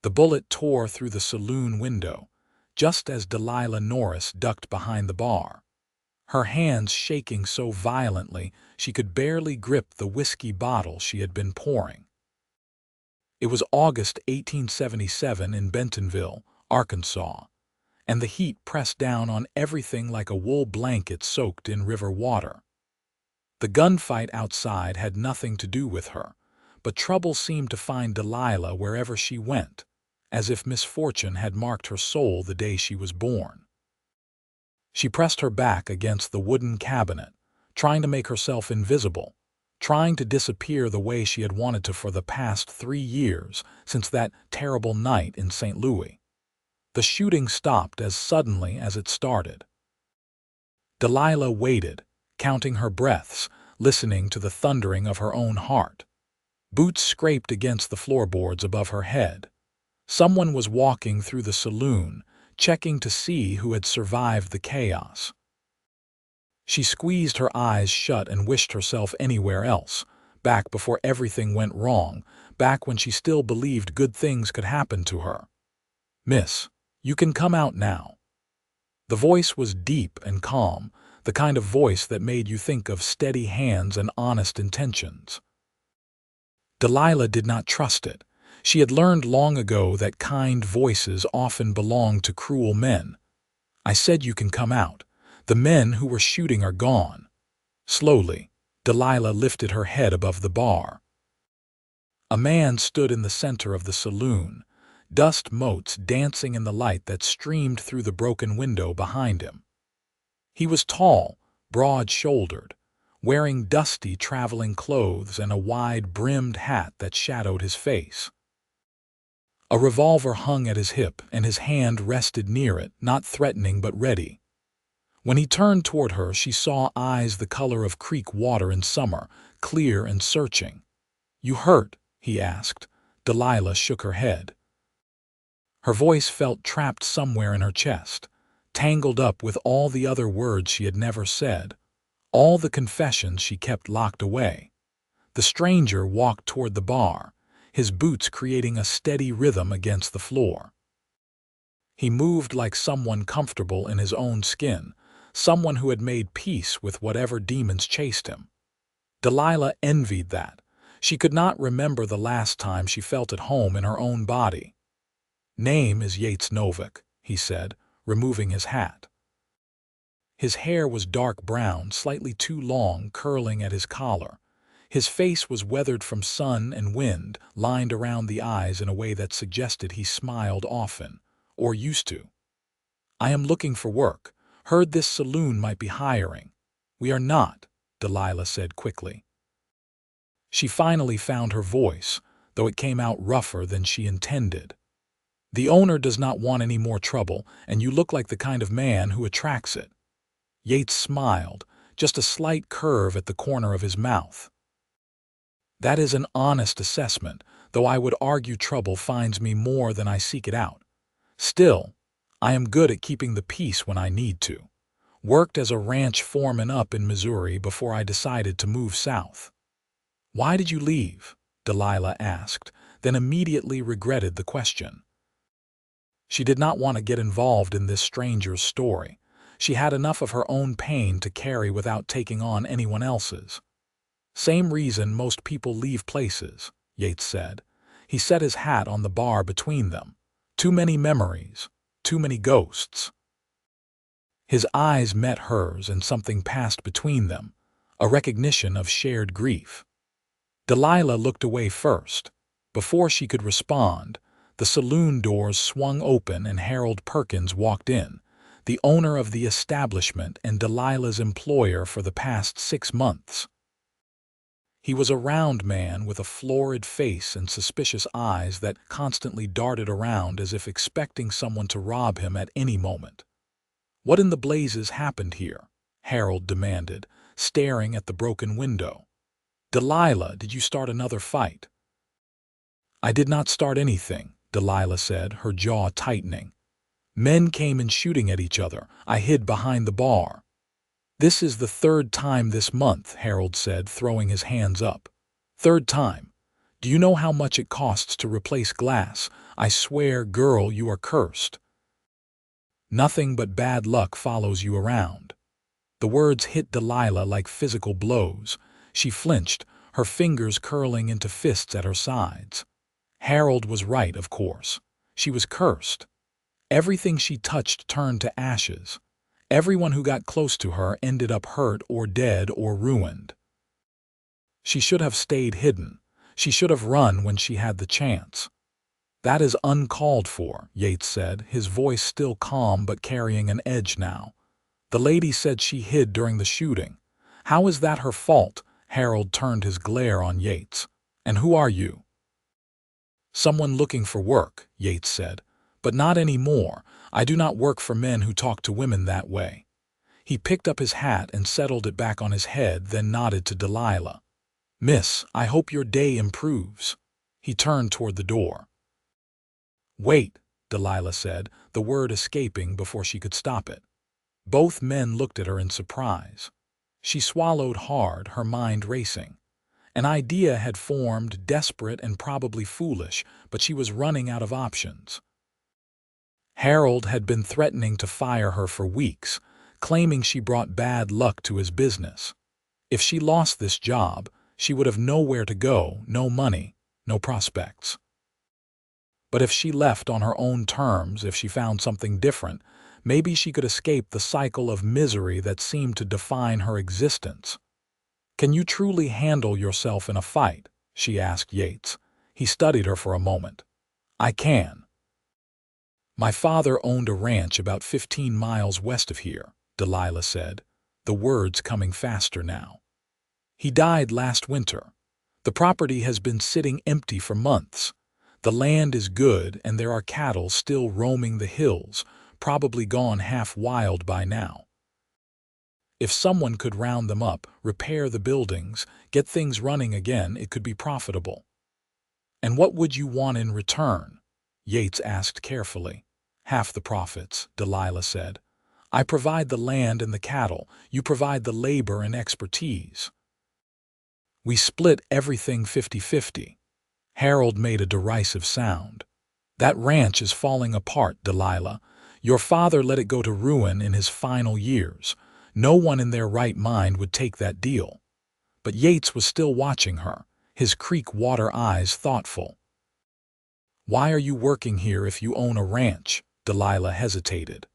The bullet tore through the saloon window, just as Delilah Norris ducked behind the bar, her hands shaking so violently she could barely grip the whiskey bottle she had been pouring. It was August 1877 in Bentonville, Arkansas, and the heat pressed down on everything like a wool blanket soaked in river water. The gunfight outside had nothing to do with her, but trouble seemed to find Delilah wherever she went, as if misfortune had marked her soul the day she was born. She pressed her back against the wooden cabinet, trying to make herself invisible, trying to disappear the way she had wanted to for the past 3 years since that terrible night in St. Louis. The shooting stopped as suddenly as it started. Delilah waited, counting her breaths, listening to the thundering of her own heart. Boots scraped against the floorboards above her head. Someone was walking through the saloon, checking to see who had survived the chaos. She squeezed her eyes shut and wished herself anywhere else, back before everything went wrong, back when she still believed good things could happen to her. "Miss, you can come out now." The voice was deep and calm, the kind of voice that made you think of steady hands and honest intentions. Delilah did not trust it. She had learned long ago that kind voices often belong to cruel men. "I said you can come out. The men who were shooting are gone." Slowly, Delilah lifted her head above the bar. A man stood in the center of the saloon, dust motes dancing in the light that streamed through the broken window behind him. He was tall, broad-shouldered, wearing dusty traveling clothes and a wide-brimmed hat that shadowed his face. A revolver hung at his hip, and his hand rested near it, not threatening but ready. When he turned toward her, she saw eyes the color of creek water in summer, clear and searching. "You hurt?" he asked. Delilah shook her head. Her voice felt trapped somewhere in her chest, tangled up with all the other words she had never said, all the confessions she kept locked away. The stranger walked toward the bar, his boots creating a steady rhythm against the floor. He moved like someone comfortable in his own skin, someone who had made peace with whatever demons chased him. Delilah envied that. She could not remember the last time she felt at home in her own body. "Name is Yates Novak," he said, removing his hat. His hair was dark brown, slightly too long, curling at his collar. His face was weathered from sun and wind, lined around the eyes in a way that suggested he smiled often, or used to. "I am looking for work. Heard this saloon might be hiring." "We are not," Delilah said quickly. She finally found her voice, though it came out rougher than she intended. "The owner does not want any more trouble, and you look like the kind of man who attracts it." Yates smiled, just a slight curve at the corner of his mouth. "That is an honest assessment, though I would argue trouble finds me more than I seek it out. Still, I am good at keeping the peace when I need to. Worked as a ranch foreman up in Missouri before I decided to move south." "Why did you leave?" Delilah asked, then immediately regretted the question. She did not want to get involved in this stranger's story. She had enough of her own pain to carry without taking on anyone else's. "Same reason most people leave places," Yates said. He set his hat on the bar between them. "Too many memories, too many ghosts." His eyes met hers and something passed between them, a recognition of shared grief. Delilah looked away first. Before she could respond, the saloon doors swung open and Harold Perkins walked in, the owner of the establishment and Delilah's employer for the past 6 months. He was a round man with a florid face and suspicious eyes that constantly darted around as if expecting someone to rob him at any moment. "What in the blazes happened here?" Harold demanded, staring at the broken window. "Delilah, did you start another fight?" "I did not start anything," Delilah said, her jaw tightening. "Men came in shooting at each other. I hid behind the bar." "This is the 3rd time this month," Harold said, throwing his hands up. "3rd time. Do you know how much it costs to replace glass? I swear, girl, you are cursed. Nothing but bad luck follows you around. The words hit Delilah like physical blows. She flinched, her fingers curling into fists at her sides. Harold was right, of course. She was cursed. Everything she touched turned to ashes. Everyone who got close to her ended up hurt or dead or ruined. She should have stayed hidden. She should have run when she had the chance. That is uncalled for, Yates said, his voice still calm but carrying an edge now. The lady said she hid during the shooting. How is that her fault? Harold turned his glare on Yates. And who are you? Someone looking for work, Yates said. But not anymore. I do not work for men who talk to women that way. He picked up his hat and settled it back on his head, then nodded to Delilah. Miss, I hope your day improves. He turned toward the door. Wait, Delilah said, the word escaping before she could stop it. Both men looked at her in surprise. She swallowed hard, her mind racing. An idea had formed, desperate and probably foolish, but she was running out of options. Harold had been threatening to fire her for weeks, claiming she brought bad luck to his business. If she lost this job, she would have nowhere to go, no money, no prospects. But if she left on her own terms, if she found something different, maybe she could escape the cycle of misery that seemed to define her existence. Can you truly handle yourself in a fight? She asked Yates. He studied her for a moment. I can. My father owned a ranch about 15 miles west of here, Delilah said, the words coming faster now. He died last winter. The property has been sitting empty for months. The land is good and there are cattle still roaming the hills, probably gone half wild by now. If someone could round them up, repair the buildings, get things running again, it could be profitable. And what would you want in return? Yates asked carefully. Half the profits, Delilah said. I provide the land and the cattle, you provide the labor and expertise. We split everything 50-50. Harold made a derisive sound. That ranch is falling apart, Delilah. Your father let it go to ruin in his final years. No one in their right mind would take that deal. But Yates was still watching her, his creek water eyes thoughtful. Why are you working here if you own a ranch? Delilah hesitated.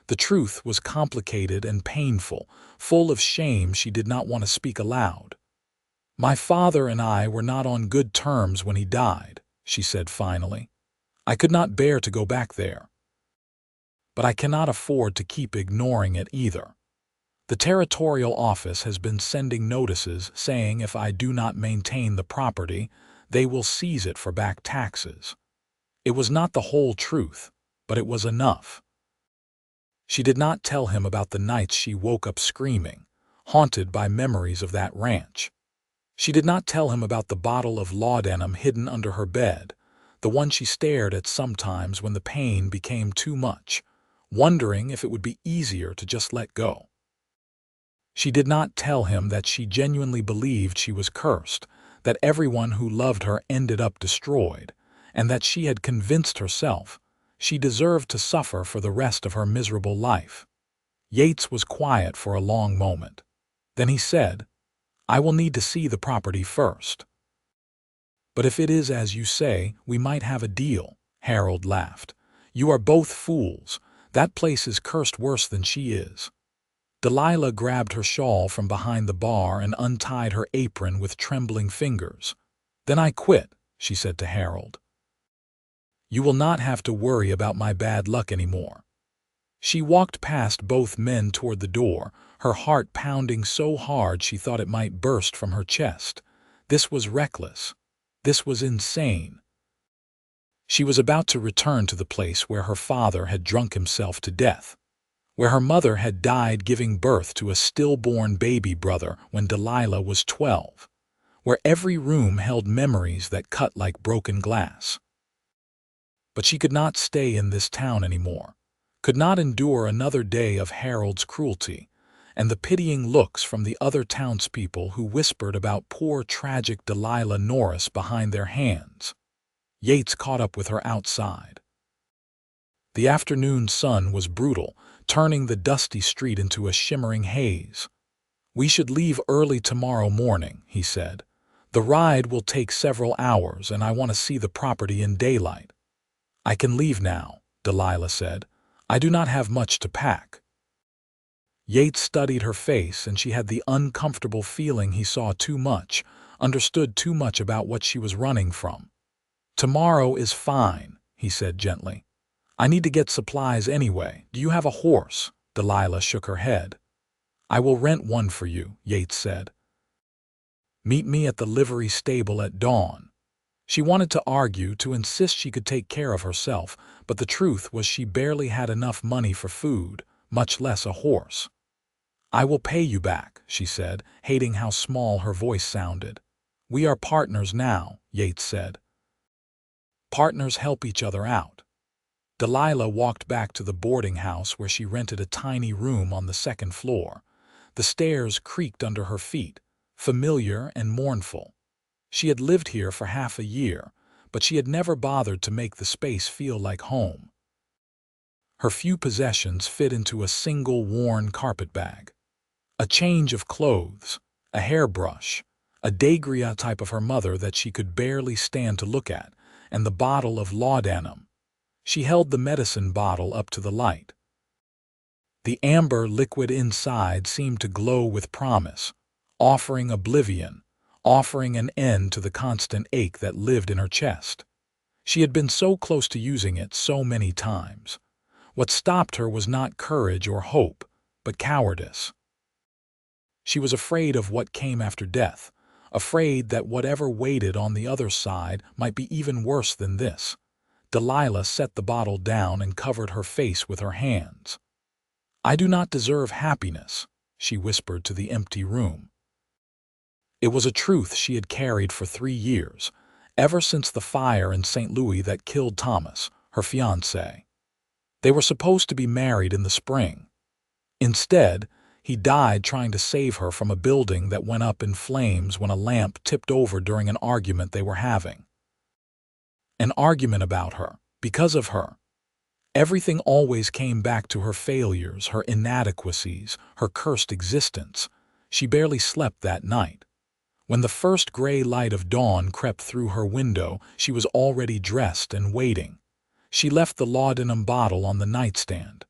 The truth was complicated and painful, full of shame she did not want to speak aloud. My father and I were not on good terms when he died, she said finally. I could not bear to go back there. But I cannot afford to keep ignoring it either. The territorial office has been sending notices saying if I do not maintain the property, they will seize it for back taxes. It was not the whole truth, but it was enough. She did not tell him about the nights she woke up screaming, haunted by memories of that ranch. She did not tell him about the bottle of laudanum hidden under her bed, the one she stared at sometimes when the pain became too much, wondering if it would be easier to just let go. She did not tell him that she genuinely believed she was cursed, that everyone who loved her ended up destroyed, and that she had convinced herself she deserved to suffer for the rest of her miserable life. Yates was quiet for a long moment. Then he said, I will need to see the property first. But if it is as you say, we might have a deal, Harold laughed. You are both fools. That place is cursed worse than she is. Delilah grabbed her shawl from behind the bar and untied her apron with trembling fingers. Then I quit, she said to Harold. You will not have to worry about my bad luck anymore. She walked past both men toward the door, her heart pounding so hard she thought it might burst from her chest. This was reckless. This was insane. She was about to return to the place where her father had drunk himself to death, where her mother had died giving birth to a stillborn baby brother when Delilah was 12, where every room held memories that cut like broken glass. But she could not stay in this town anymore, could not endure another day of Harold's cruelty, and the pitying looks from the other townspeople who whispered about poor tragic Delilah Norris behind their hands. Yates caught up with her outside. The afternoon sun was brutal, turning the dusty street into a shimmering haze. "We should leave early tomorrow morning," he said. "The ride will take several hours, and I want to see the property in daylight." "I can leave now," Delilah said. "I do not have much to pack." Yates studied her face, and she had the uncomfortable feeling he saw too much, understood too much about what she was running from. "Tomorrow is fine," he said gently. "I need to get supplies anyway. Do you have a horse?" Delilah shook her head. "I will rent one for you," Yates said. "Meet me at the livery stable at dawn." She wanted to argue, to insist she could take care of herself, but the truth was she barely had enough money for food, much less a horse. "I will pay you back," she said, hating how small her voice sounded. "We are partners now," Yates said. "Partners help each other out." Delilah walked back to the boarding house where she rented a tiny room on the second floor. The stairs creaked under her feet, familiar and mournful. She had lived here for half a year, but she had never bothered to make the space feel like home. Her few possessions fit into a single worn carpetbag. A change of clothes, a hairbrush, a daguerreotype of her mother that she could barely stand to look at, and the bottle of laudanum. She held the medicine bottle up to the light. The amber liquid inside seemed to glow with promise, offering oblivion, offering an end to the constant ache that lived in her chest. She had been so close to using it so many times. What stopped her was not courage or hope, but cowardice. She was afraid of what came after death, afraid that whatever waited on the other side might be even worse than this. Delilah set the bottle down and covered her face with her hands. "I do not deserve happiness," she whispered to the empty room. It was a truth she had carried for 3 years, ever since the fire in St. Louis that killed Thomas, her fiancé. They were supposed to be married in the spring. Instead, he died trying to save her from a building that went up in flames when a lamp tipped over during an argument they were having. An argument about her, because of her. Everything always came back to her failures, her inadequacies, her cursed existence. She barely slept that night. When the first gray light of dawn crept through her window, she was already dressed and waiting. She left the laudanum bottle on the nightstand.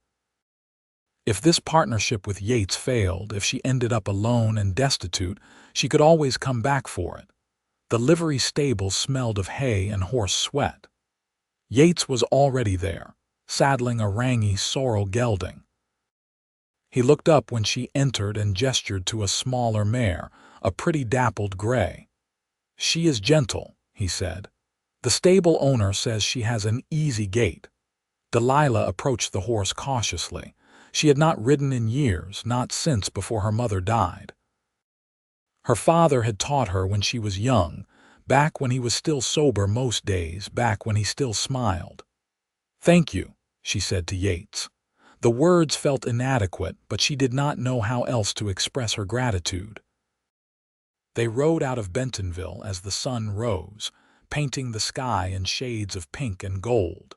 If this partnership with Yates failed, if she ended up alone and destitute, she could always come back for it. The livery stable smelled of hay and horse sweat. Yates was already there, saddling a rangy sorrel gelding. He looked up when she entered and gestured to a smaller mare, a pretty dappled gray. "She is gentle," he said. "The stable owner says she has an easy gait." Delilah approached the horse cautiously. She had not ridden in years, not since before her mother died. Her father had taught her when she was young, back when he was still sober most days, back when he still smiled. "Thank you," she said to Yates. The words felt inadequate, but she did not know how else to express her gratitude. They rode out of Bentonville as the sun rose, painting the sky in shades of pink and gold.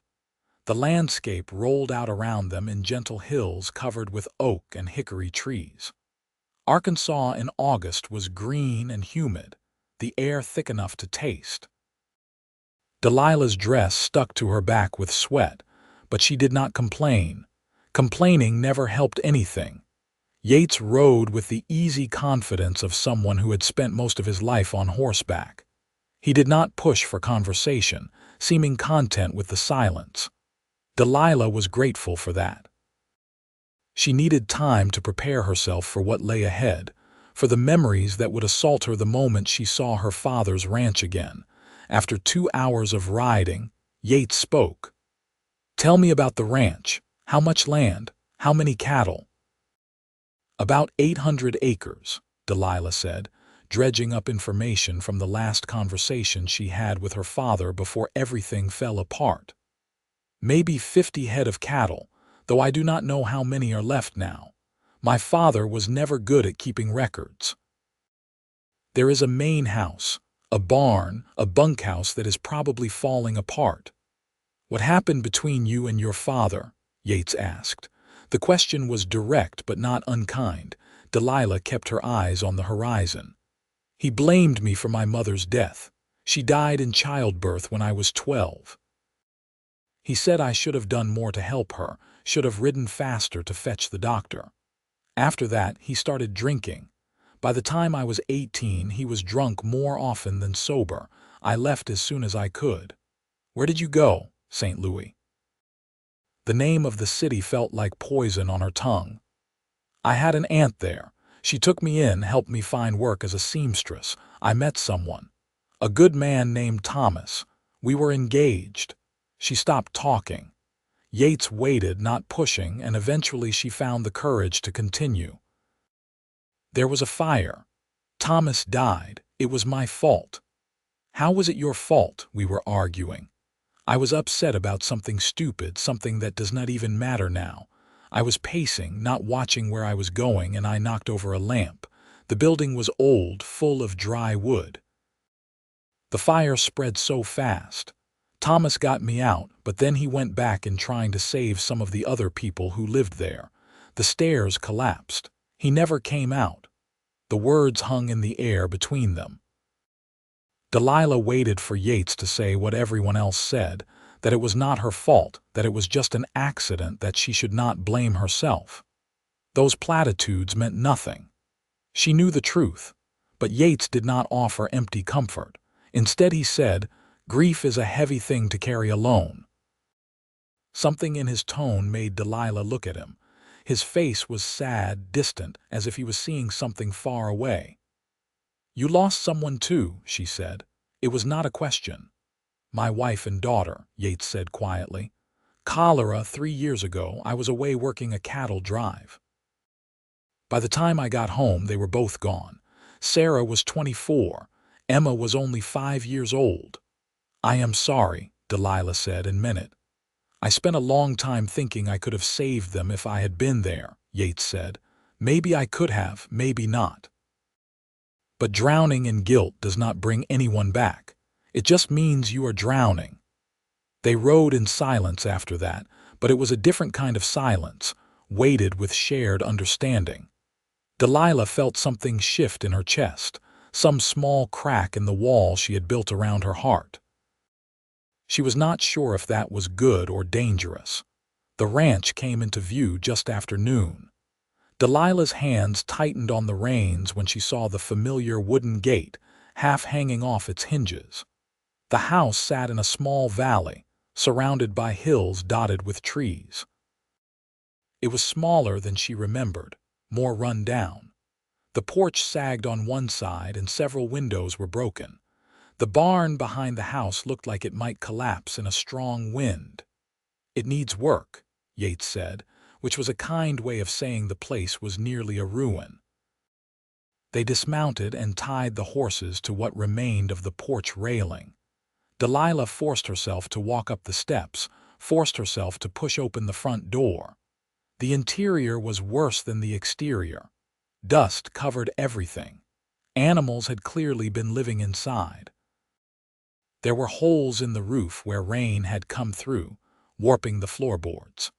The landscape rolled out around them in gentle hills covered with oak and hickory trees. Arkansas in August was green and humid, the air thick enough to taste. Delilah's dress stuck to her back with sweat, but she did not complain. Complaining never helped anything. Yates rode with the easy confidence of someone who had spent most of his life on horseback. He did not push for conversation, seeming content with the silence. Delilah was grateful for that. She needed time to prepare herself for what lay ahead, for the memories that would assault her the moment she saw her father's ranch again. After 2 hours of riding, Yates spoke. "Tell me about the ranch. How much land? How many cattle?" "About 800 acres, Delilah said, dredging up information from the last conversation she had with her father before everything fell apart. "Maybe 50 head of cattle, though I do not know how many are left now. My father was never good at keeping records." "There is a main house, A barn, a bunkhouse that is probably falling apart. "What happened between you and your father?" Yates asked. The question was direct but not unkind. Delilah kept her eyes on the horizon. "He blamed me for my mother's death. She died in childbirth when I was 12. He said I should have done more to help her, should have ridden faster to fetch the doctor. After that, he started drinking. By the time I was 18, he was drunk more often than sober. I left as soon as I could." "Where did you go?" "St. Louis." The name of the city felt like poison on her tongue. "I had an aunt there. She took me in, helped me find work as a seamstress. I met someone. A good man named Thomas. We were engaged." She stopped talking. Yates waited, not pushing, and eventually she found the courage to continue. "There was a fire. Thomas died. It was my fault." "How was it your fault?" We were arguing. "I was upset about something stupid, something that does not even matter now. I was pacing, not watching where I was going, and I knocked over a lamp. The building was old, full of dry wood. The fire spread so fast. Thomas got me out, but then he went back in trying to save some of the other people who lived there. The stairs collapsed. He never came out." The words hung in the air between them. Delilah waited for Yates to say what everyone else said, that it was not her fault, that it was just an accident, that she should not blame herself. Those platitudes meant nothing. She knew the truth, but Yates did not offer empty comfort. Instead he said, "Grief is a heavy thing to carry alone." Something in his tone made Delilah look at him. His face was sad, distant, as if he was seeing something far away. "You lost someone too," she said. It was not a question. "My wife and daughter," Yates said quietly. "Cholera 3 years ago. I was away working a cattle drive. By the time I got home, they were both gone. Sarah was 24. Emma was only 5 years old." "I am sorry," Delilah said and meant it. "I spent a long time thinking I could have saved them if I had been there," Yates said. "Maybe I could have, maybe not. But drowning in guilt does not bring anyone back. It just means you are drowning." They rode in silence after that, but it was a different kind of silence, weighted with shared understanding. Delilah felt something shift in her chest, some small crack in the wall she had built around her heart. She was not sure if that was good or dangerous. The ranch came into view just after noon. Delilah's hands tightened on the reins when she saw the familiar wooden gate, half hanging off its hinges. The house sat in a small valley, surrounded by hills dotted with trees. It was smaller than she remembered, more run down. The porch sagged on one side and several windows were broken. The barn behind the house looked like it might collapse in a strong wind. "It needs work," Yates said, which was a kind way of saying the place was nearly a ruin. They dismounted and tied the horses to what remained of the porch railing. Delilah forced herself to walk up the steps, forced herself to push open the front door. The interior was worse than the exterior. Dust covered everything. Animals had clearly been living inside. There were holes in the roof where rain had come through, warping the floorboards.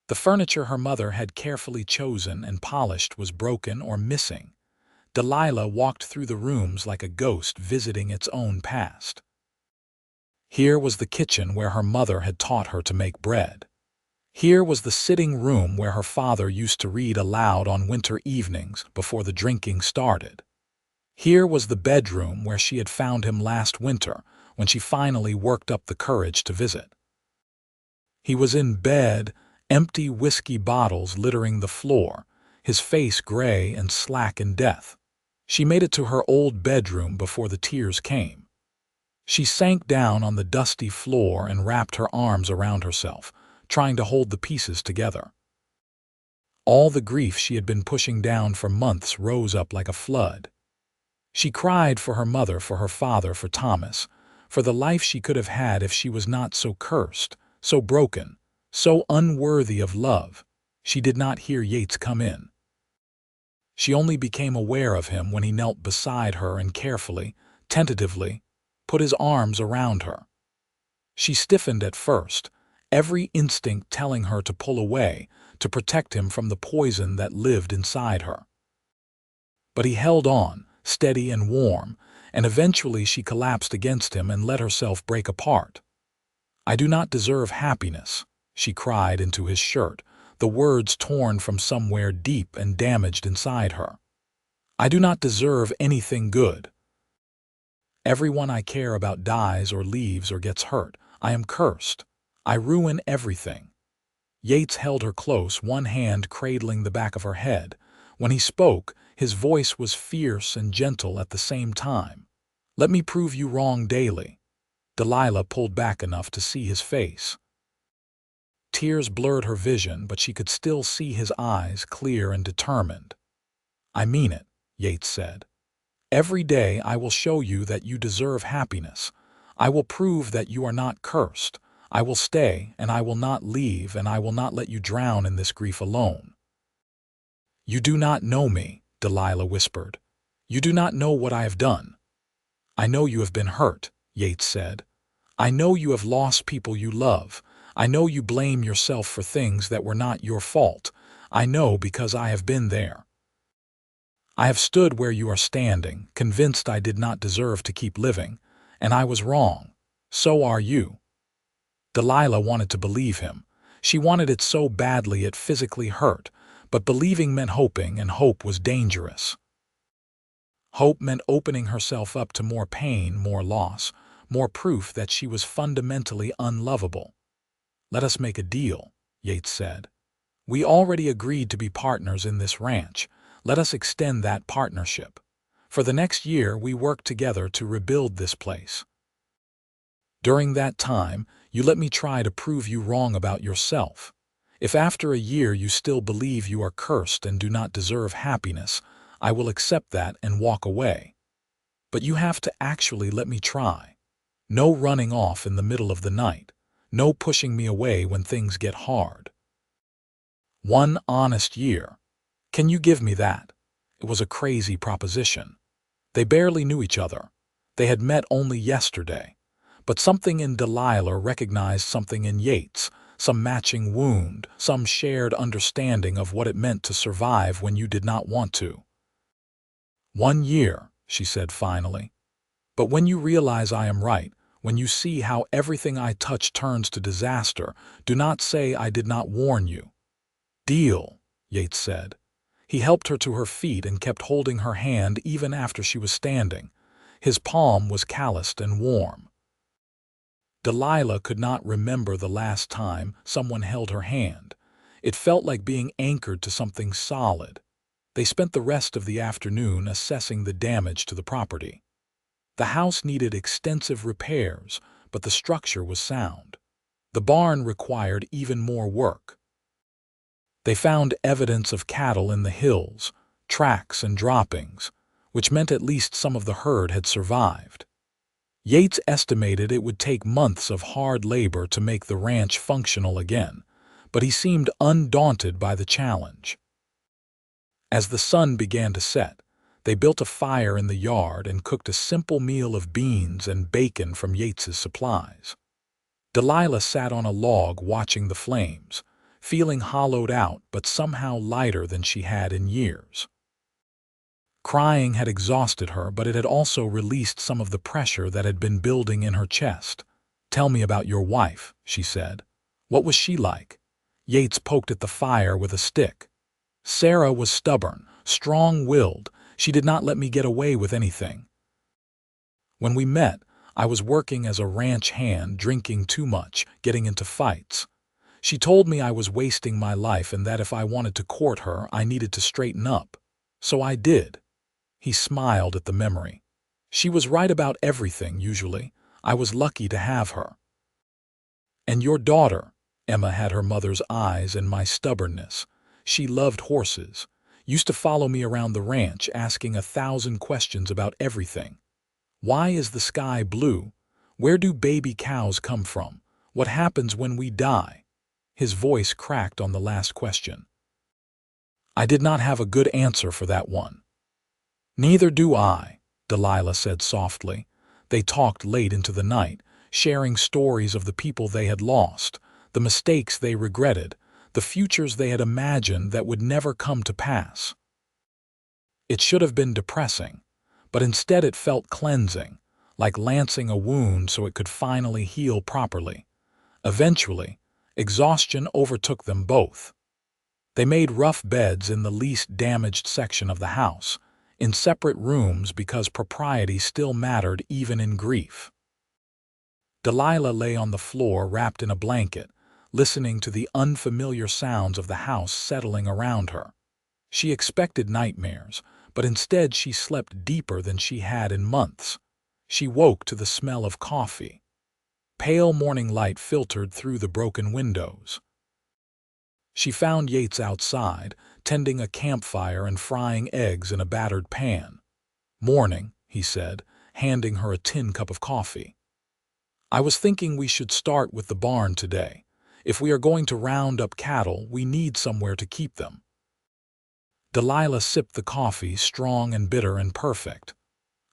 The furniture her mother had carefully chosen and polished was broken or missing. Delilah walked through the rooms like a ghost visiting its own past. Here was the kitchen where her mother had taught her to make bread. Here was the sitting room where her father used to read aloud on winter evenings before the drinking started. Here was the bedroom where she had found him last winter when she finally worked up the courage to visit. He was in bed, empty whiskey bottles littering the floor, his face gray and slack in death. She made it to her old bedroom before the tears came. She sank down on the dusty floor and wrapped her arms around herself, trying to hold the pieces together. All the grief she had been pushing down for months rose up like a flood. She cried for her mother, for her father, for Thomas, for the life she could have had if she was not so cursed, so broken, so unworthy of love. She did not hear Yates come in. She only became aware of him when he knelt beside her and carefully, tentatively, put his arms around her. She stiffened at first, every instinct telling her to pull away, to protect him from the poison that lived inside her. But he held on, steady and warm, and eventually she collapsed against him and let herself break apart. "I do not deserve happiness," she cried into his shirt, the words torn from somewhere deep and damaged inside her. "I do not deserve anything good. Everyone I care about dies or leaves or gets hurt. I am cursed. I ruin everything." Yates held her close, one hand cradling the back of her head. When he spoke, his voice was fierce and gentle at the same time. "Let me prove you wrong daily." Delilah pulled back enough to see his face. Tears blurred her vision, but she could still see his eyes, clear and determined. "I mean it," Yates said. "Every day I will show you that you deserve happiness. I will prove that you are not cursed. I will stay, and I will not leave, and I will not let you drown in this grief alone." "You do not know me," Delilah whispered. "You do not know what I have done." "I know you have been hurt," Yates said. "I know you have lost people you love. I know you blame yourself for things that were not your fault. I know because I have been there. I have stood where you are standing, convinced I did not deserve to keep living, and I was wrong. So are you." Delilah wanted to believe him. She wanted it so badly it physically hurt, but believing meant hoping, and hope was dangerous. Hope meant opening herself up to more pain, more loss, more proof that she was fundamentally unlovable. "Let us make a deal," Yates said. "We already agreed to be partners in this ranch. Let us extend that partnership. For the next year, we work together to rebuild this place. During that time, you let me try to prove you wrong about yourself. If after a year you still believe you are cursed and do not deserve happiness, I will accept that and walk away. But you have to actually let me try. No running off in the middle of the night. No pushing me away when things get hard. 1 honest year. Can you give me that?" It was a crazy proposition. They barely knew each other. They had met only yesterday. But something in Delilah recognized something in Yates, some matching wound, some shared understanding of what it meant to survive when you did not want to. 1 year, she said finally. "But when you realize I am right, when you see how everything I touch turns to disaster, do not say I did not warn you." "Deal," Yates said. He helped her to her feet and kept holding her hand even after she was standing. His palm was calloused and warm. Delilah could not remember the last time someone held her hand. It felt like being anchored to something solid. They spent the rest of the afternoon assessing the damage to the property. The house needed extensive repairs, but the structure was sound. The barn required even more work. They found evidence of cattle in the hills, tracks and droppings, which meant at least some of the herd had survived. Yates estimated it would take months of hard labor to make the ranch functional again, but he seemed undaunted by the challenge. As the sun began to set, they built a fire in the yard and cooked a simple meal of beans and bacon from Yates's supplies. Delilah sat on a log watching the flames, feeling hollowed out but somehow lighter than she had in years. Crying had exhausted her, but it had also released some of the pressure that had been building in her chest. "Tell me about your wife," she said. "What was she like?" Yates poked at the fire with a stick. "Sarah was stubborn, strong-willed. She did not let me get away with anything. When we met, I was working as a ranch hand, drinking too much, getting into fights. She told me I was wasting my life and that if I wanted to court her, I needed to straighten up. So I did." He smiled at the memory. "She was right about everything, usually. I was lucky to have her." "And your daughter?" Emma had her mother's eyes and my stubbornness. She loved horses. Used to follow me around the ranch, asking 1,000 questions about everything. "Why is the sky blue? Where do baby cows come from? What happens when we die?" His voice cracked on the last question. I did not have a good answer for that one. "Neither do I," Delilah said softly. They talked late into the night, sharing stories of the people they had lost, the mistakes they regretted, the futures they had imagined that would never come to pass. It should have been depressing, but instead it felt cleansing, like lancing a wound so it could finally heal properly. Eventually, exhaustion overtook them both. They made rough beds in the least damaged section of the house, in separate rooms because propriety still mattered even in grief. Delilah lay on the floor wrapped in a blanket, listening to the unfamiliar sounds of the house settling around her. She expected nightmares, but instead she slept deeper than she had in months. She woke to the smell of coffee. Pale morning light filtered through the broken windows. She found Yates outside, tending a campfire and frying eggs in a battered pan. "Morning," he said, handing her a tin cup of coffee. "I was thinking we should start with the barn today. If we are going to round up cattle, we need somewhere to keep them." Delilah sipped the coffee, strong and bitter and perfect.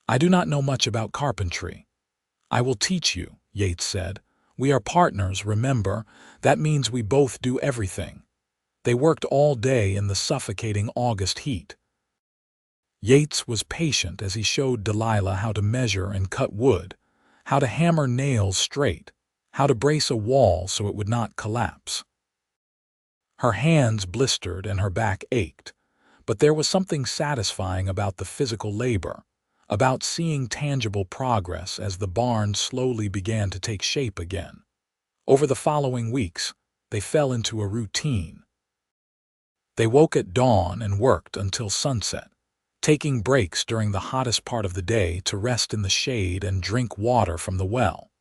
"I do not know much about carpentry." "I will teach you," Yates said. "We are partners, remember. That means we both do everything." They worked all day in the suffocating August heat. Yates was patient as he showed Delilah how to measure and cut wood, how to hammer nails straight, how to brace a wall so it would not collapse. Her hands blistered and her back ached, but there was something satisfying about the physical labor, about seeing tangible progress as the barn slowly began to take shape again. Over the following weeks, they fell into a routine. They woke at dawn and worked until sunset, taking breaks during the hottest part of the day to rest in the shade and drink water from the well.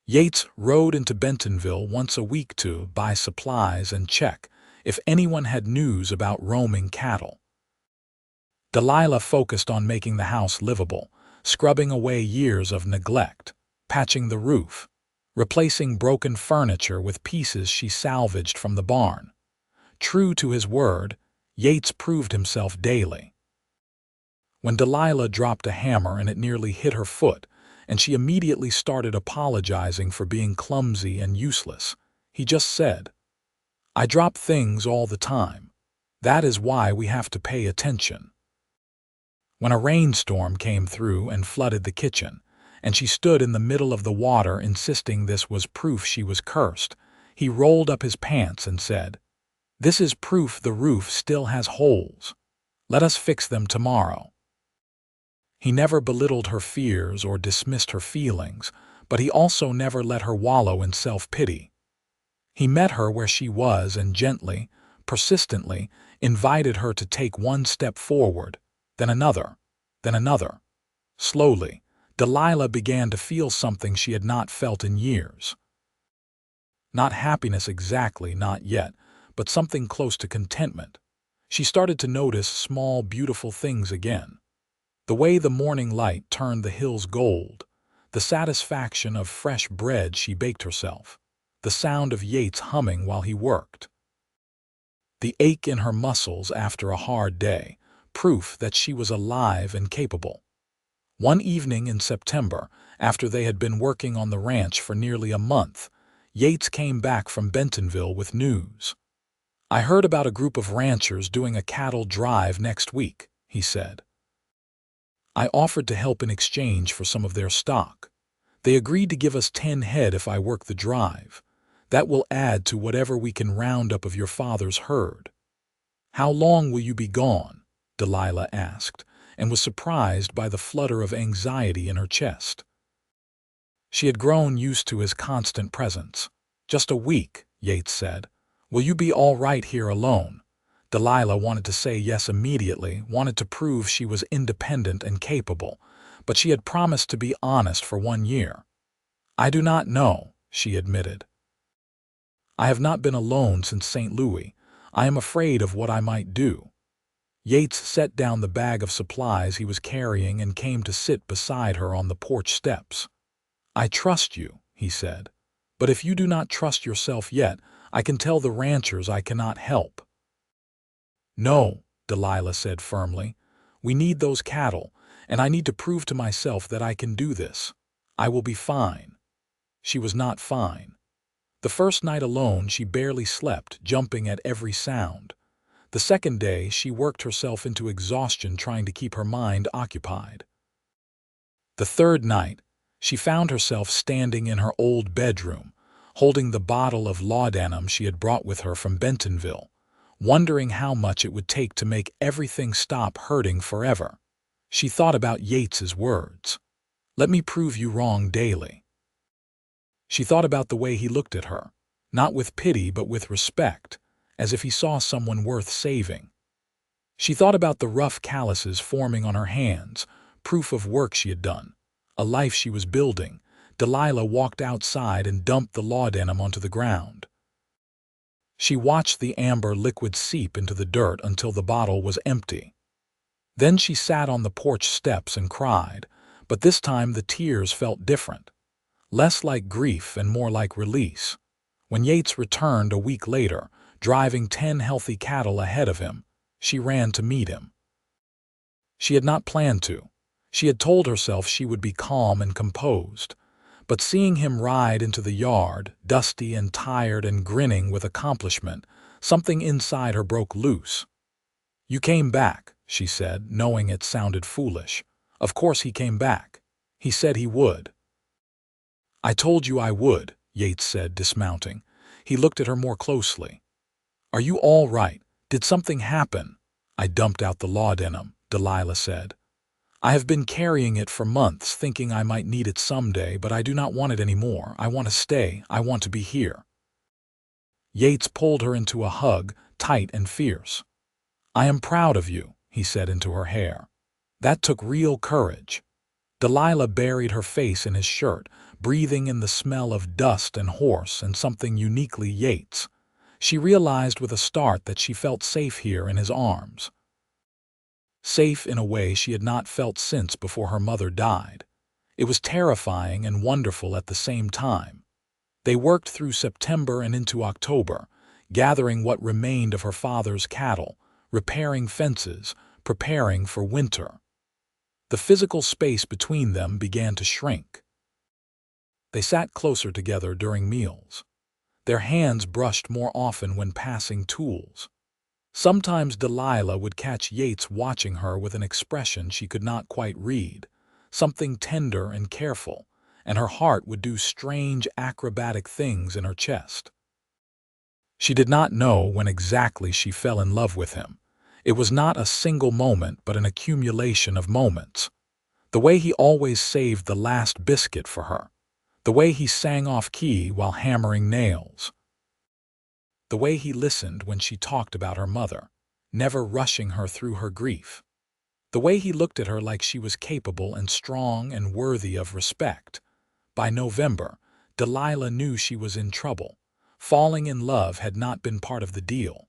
Yates rode into Bentonville once a week to buy supplies and check if anyone had news about roaming cattle. Delilah focused on making the house livable, scrubbing away years of neglect, patching the roof, replacing broken furniture with pieces she salvaged from the barn. True to his word, Yates proved himself daily. When Delilah dropped a hammer and it nearly hit her foot, and she immediately started apologizing for being clumsy and useless, he just said, "I drop things all the time. That is why we have to pay attention." When a rainstorm came through and flooded the kitchen, and she stood in the middle of the water insisting this was proof she was cursed, he rolled up his pants and said, "This is proof the roof still has holes. Let us fix them tomorrow." He never belittled her fears or dismissed her feelings, but he also never let her wallow in self-pity. He met her where she was and gently, persistently, invited her to take one step forward, then another, then another. Slowly, Delilah began to feel something she had not felt in years. Not happiness exactly, not yet, but something close to contentment. She started to notice small, beautiful things again. The way the morning light turned the hills gold, the satisfaction of fresh bread she baked herself, the sound of Yates humming while he worked. The ache in her muscles after a hard day, proof that she was alive and capable. One evening in September, after they had been working on the ranch for nearly a month, Yates came back from Bentonville with news. "I heard about a group of ranchers doing a cattle drive next week," he said. "I offered to help in exchange for some of their stock. They agreed to give us 10 head if I work the drive. That will add to whatever we can round up of your father's herd." "How long will you be gone?" Delilah asked, and was surprised by the flutter of anxiety in her chest. She had grown used to his constant presence. "Just a week," Yates said. "Will you be all right here alone?" Delilah wanted to say yes immediately, wanted to prove she was independent and capable, but she had promised to be honest for 1 year. "I do not know," she admitted. "I have not been alone since St. Louis. I am afraid of what I might do." Yates set down the bag of supplies he was carrying and came to sit beside her on the porch steps. "I trust you," he said. "But if you do not trust yourself yet, I can tell the ranchers I cannot help." "No," Delilah said firmly. "We need those cattle, and I need to prove to myself that I can do this. I will be fine." She was not fine. The first night alone, she barely slept, jumping at every sound. The second day, she worked herself into exhaustion trying to keep her mind occupied. The third night, she found herself standing in her old bedroom, holding the bottle of laudanum she had brought with her from Bentonville, wondering how much it would take to make everything stop hurting forever. She thought about Yates's words, "Let me prove you wrong daily." She thought about the way he looked at her, not with pity but with respect, as if he saw someone worth saving. She thought about the rough calluses forming on her hands, proof of work she had done, a life she was building. Delilah walked outside and dumped the laudanum onto the ground. She watched the amber liquid seep into the dirt until the bottle was empty. Then she sat on the porch steps and cried, but this time the tears felt different, less like grief and more like release. When Yates returned a week later, driving 10 healthy cattle ahead of him, she ran to meet him. She had not planned to. She had told herself she would be calm and composed. But seeing him ride into the yard, dusty and tired and grinning with accomplishment, something inside her broke loose. "You came back," she said, knowing it sounded foolish. Of course he came back. He said he would. "I told you I would," Yates said, dismounting. He looked at her more closely. "Are you all right? Did something happen?" "I dumped out the laudanum," Delilah said. "I have been carrying it for months, thinking I might need it someday, but I do not want it anymore. I want to stay. I want to be here." Yates pulled her into a hug, tight and fierce. "I am proud of you," he said into her hair. That took real courage. Delilah buried her face in his shirt, breathing in the smell of dust and horse and something uniquely Yates. She realized with a start that she felt safe here in his arms. Safe in a way she had not felt since before her mother died. It was terrifying and wonderful at the same time. They worked through September and into October, gathering what remained of her father's cattle, repairing fences, preparing for winter. The physical space between them began to shrink. They sat closer together during meals. Their hands brushed more often when passing tools. Sometimes Delilah would catch Yates watching her with an expression she could not quite read, something tender and careful, and her heart would do strange acrobatic things in her chest. She did not know when exactly she fell in love with him. It was not a single moment but an accumulation of moments. The way he always saved the last biscuit for her. The way he sang off-key while hammering nails. The way he listened when she talked about her mother, never rushing her through her grief. The way he looked at her like she was capable and strong and worthy of respect. By November, Delilah knew she was in trouble. Falling in love had not been part of the deal.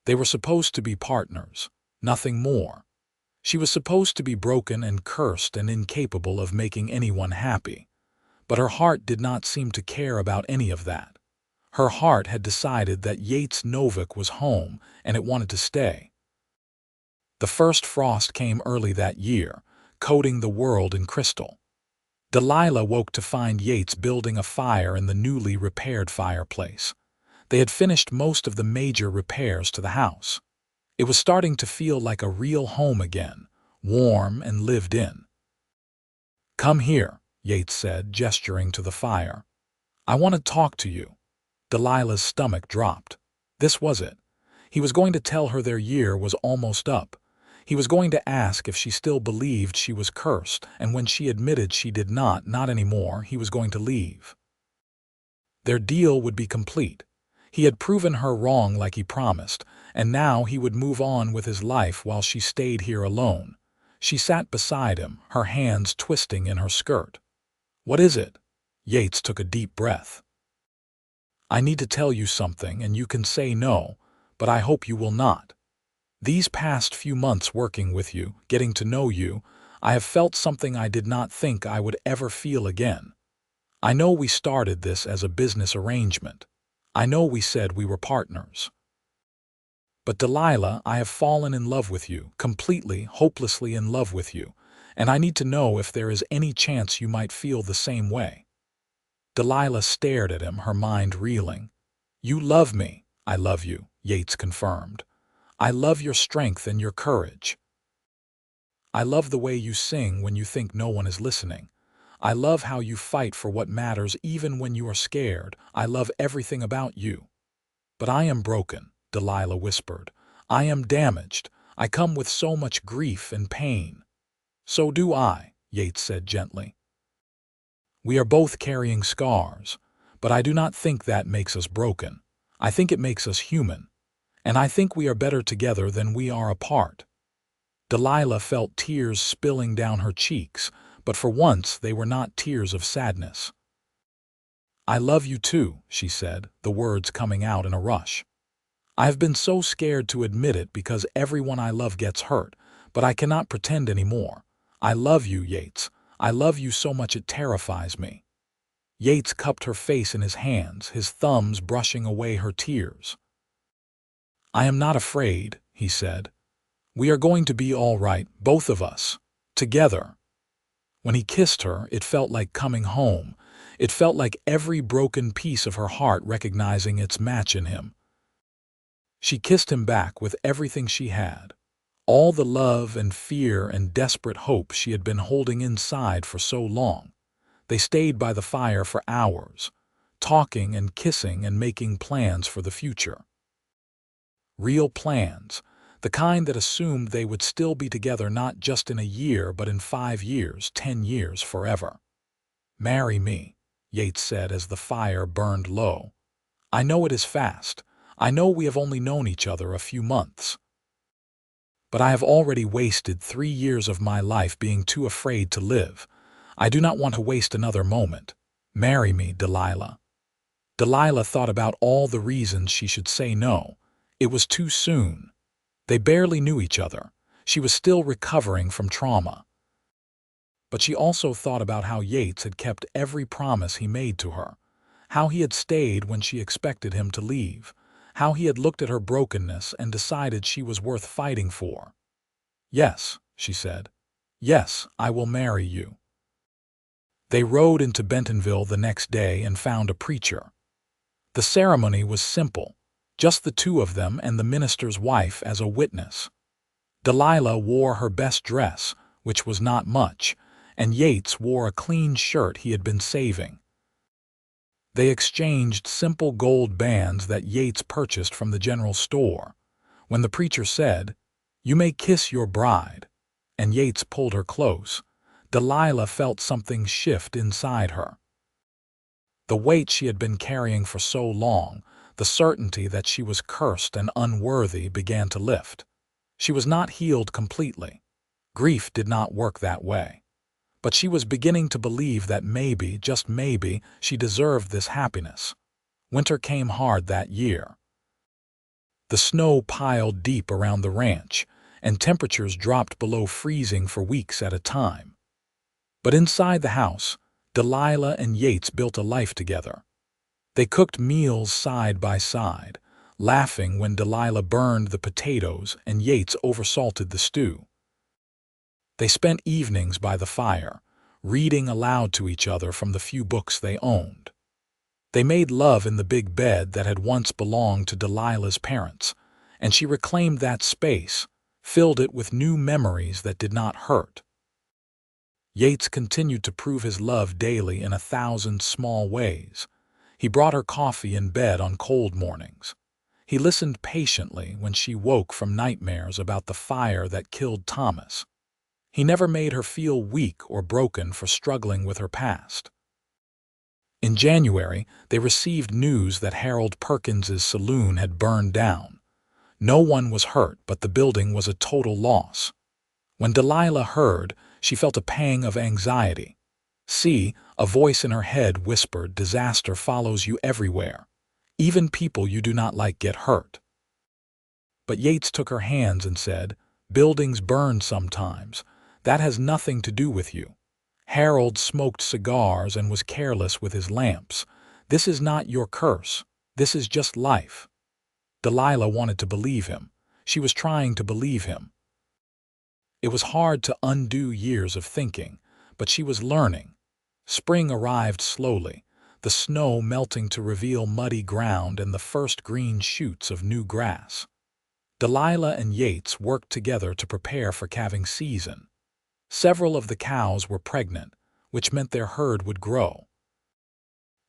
They were supposed to be partners, nothing more. She was supposed to be broken and cursed and incapable of making anyone happy. But her heart did not seem to care about any of that. Her heart had decided that Yates Novak was home and it wanted to stay. The first frost came early that year, coating the world in crystal. Delilah woke to find Yates building a fire in the newly repaired fireplace. They had finished most of the major repairs to the house. It was starting to feel like a real home again, warm and lived in. "Come here," Yates said, gesturing to the fire. "I want to talk to you." Delilah's stomach dropped. This was it. He was going to tell her their year was almost up. He was going to ask if she still believed she was cursed, and when she admitted she did not anymore, he was going to leave. Their deal would be complete. He had proven her wrong like he promised, and now he would move on with his life while she stayed here alone. She sat beside him, her hands twisting in her skirt. "What is it?" Yates took a deep breath. "I need to tell you something, and you can say no, but I hope you will not. These past few months working with you, getting to know you, I have felt something I did not think I would ever feel again. I know we started this as a business arrangement. I know we said we were partners. But Delilah, I have fallen in love with you, completely, hopelessly in love with you, and I need to know if there is any chance you might feel the same way." Delilah stared at him, her mind reeling. "You love me." "I love you," Yates confirmed. "I love your strength and your courage. I love the way you sing when you think no one is listening. I love how you fight for what matters even when you are scared. I love everything about you." "But I am broken," Delilah whispered. "I am damaged. I come with so much grief and pain." "So do I," Yates said gently. "We are both carrying scars, but I do not think that makes us broken. I think it makes us human. And I think we are better together than we are apart." Delilah felt tears spilling down her cheeks, but for once they were not tears of sadness. "I love you too," she said, the words coming out in a rush. "I have been so scared to admit it because everyone I love gets hurt, but I cannot pretend anymore. I love you, Yates. I love you so much it terrifies me." Yates cupped her face in his hands, his thumbs brushing away her tears. "I am not afraid," he said. "We are going to be all right, both of us, together." When he kissed her, it felt like coming home. It felt like every broken piece of her heart recognizing its match in him. She kissed him back with everything she had, all the love and fear and desperate hope she had been holding inside for so long. They stayed by the fire for hours, talking and kissing and making plans for the future. Real plans, the kind that assumed they would still be together not just in a year but in 5 years, 10 years, forever. "Marry me," Yates said as the fire burned low. "I know it is fast. I know we have only known each other a few months. But I have already wasted 3 years of my life being too afraid to live. I do not want to waste another moment. Marry me, Delilah." Delilah thought about all the reasons she should say no. It was too soon. They barely knew each other. She was still recovering from trauma. But she also thought about how Yates had kept every promise he made to her, how he had stayed when she expected him to leave, how he had looked at her brokenness and decided she was worth fighting for. "Yes," she said. "Yes, I will marry you." They rode into Bentonville the next day and found a preacher. The ceremony was simple, just the two of them and the minister's wife as a witness. Delilah wore her best dress, which was not much, and Yates wore a clean shirt he had been saving. They exchanged simple gold bands that Yates purchased from the general store. When the preacher said, "You may kiss your bride," and Yates pulled her close, Delilah felt something shift inside her. The weight she had been carrying for so long, the certainty that she was cursed and unworthy, began to lift. She was not healed completely. Grief did not work that way. But she was beginning to believe that maybe, just maybe, she deserved this happiness. Winter came hard that year. The snow piled deep around the ranch, and temperatures dropped below freezing for weeks at a time. But inside the house, Delilah and Yates built a life together. They cooked meals side by side, laughing when Delilah burned the potatoes and Yates oversalted the stew. They spent evenings by the fire, reading aloud to each other from the few books they owned. They made love in the big bed that had once belonged to Delilah's parents, and she reclaimed that space, filled it with new memories that did not hurt. Yates continued to prove his love daily in 1,000 small ways. He brought her coffee in bed on cold mornings. He listened patiently when she woke from nightmares about the fire that killed Thomas. He never made her feel weak or broken for struggling with her past. In January, they received news that Harold Perkins's saloon had burned down. No one was hurt, but the building was a total loss. When Delilah heard, she felt a pang of anxiety. "See," a voice in her head whispered, "disaster follows you everywhere. Even people you do not like get hurt." But Yates took her hands and said, "Buildings burn sometimes. That has nothing to do with you. Harold smoked cigars and was careless with his lamps. This is not your curse. This is just life." Delilah wanted to believe him. She was trying to believe him. It was hard to undo years of thinking, but she was learning. Spring arrived slowly, the snow melting to reveal muddy ground and the first green shoots of new grass. Delilah and Yates worked together to prepare for calving season. Several of the cows were pregnant, which meant their herd would grow.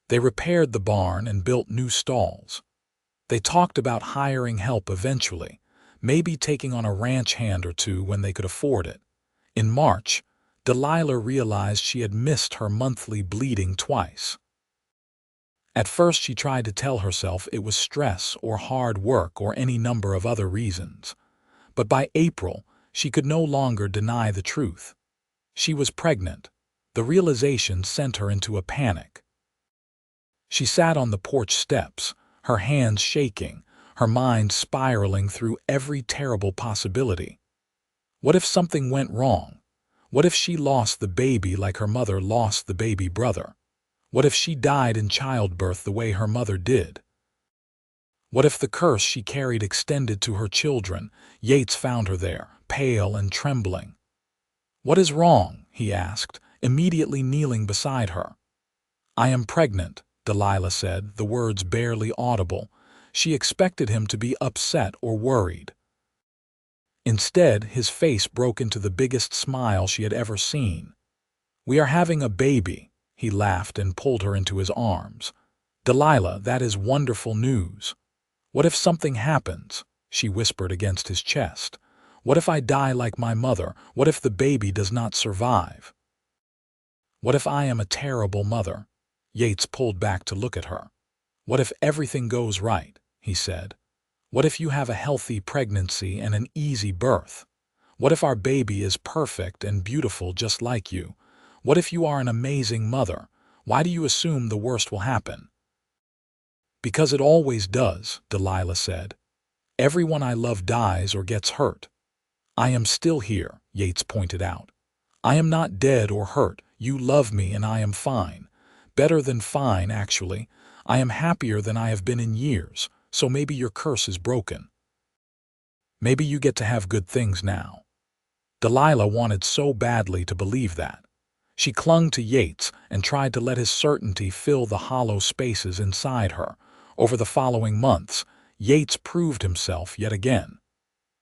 They repaired the barn and built new stalls. They talked about hiring help eventually, maybe taking on a ranch hand or two when they could afford it. In March, Delilah realized she had missed her monthly bleeding twice. At first she tried to tell herself it was stress or hard work or any number of other reasons. But by April, she could no longer deny the truth. She was pregnant. The realization sent her into a panic. She sat on the porch steps, her hands shaking, her mind spiraling through every terrible possibility. What if something went wrong? What if she lost the baby like her mother lost the baby brother? What if she died in childbirth the way her mother did? What if the curse she carried extended to her children? Yates found her there, pale and trembling. "What is wrong?" he asked, immediately kneeling beside her. "I am pregnant," Delilah said, the words barely audible. She expected him to be upset or worried. Instead, his face broke into the biggest smile she had ever seen. "We are having a baby," he laughed and pulled her into his arms. "Delilah, that is wonderful news." "What if something happens?" she whispered against his chest. "What if I die like my mother? What if the baby does not survive? What if I am a terrible mother?" Yates pulled back to look at her. "What if everything goes right?" he said. "What if you have a healthy pregnancy and an easy birth? What if our baby is perfect and beautiful just like you? What if you are an amazing mother? Why do you assume the worst will happen?" "Because it always does," Delilah said. "Everyone I love dies or gets hurt." "I am still here," Yates pointed out. "I am not dead or hurt. You love me and I am fine. Better than fine, actually. I am happier than I have been in years, so maybe your curse is broken. Maybe you get to have good things now." Delilah wanted so badly to believe that. She clung to Yates and tried to let his certainty fill the hollow spaces inside her. Over the following months, Yates proved himself yet again.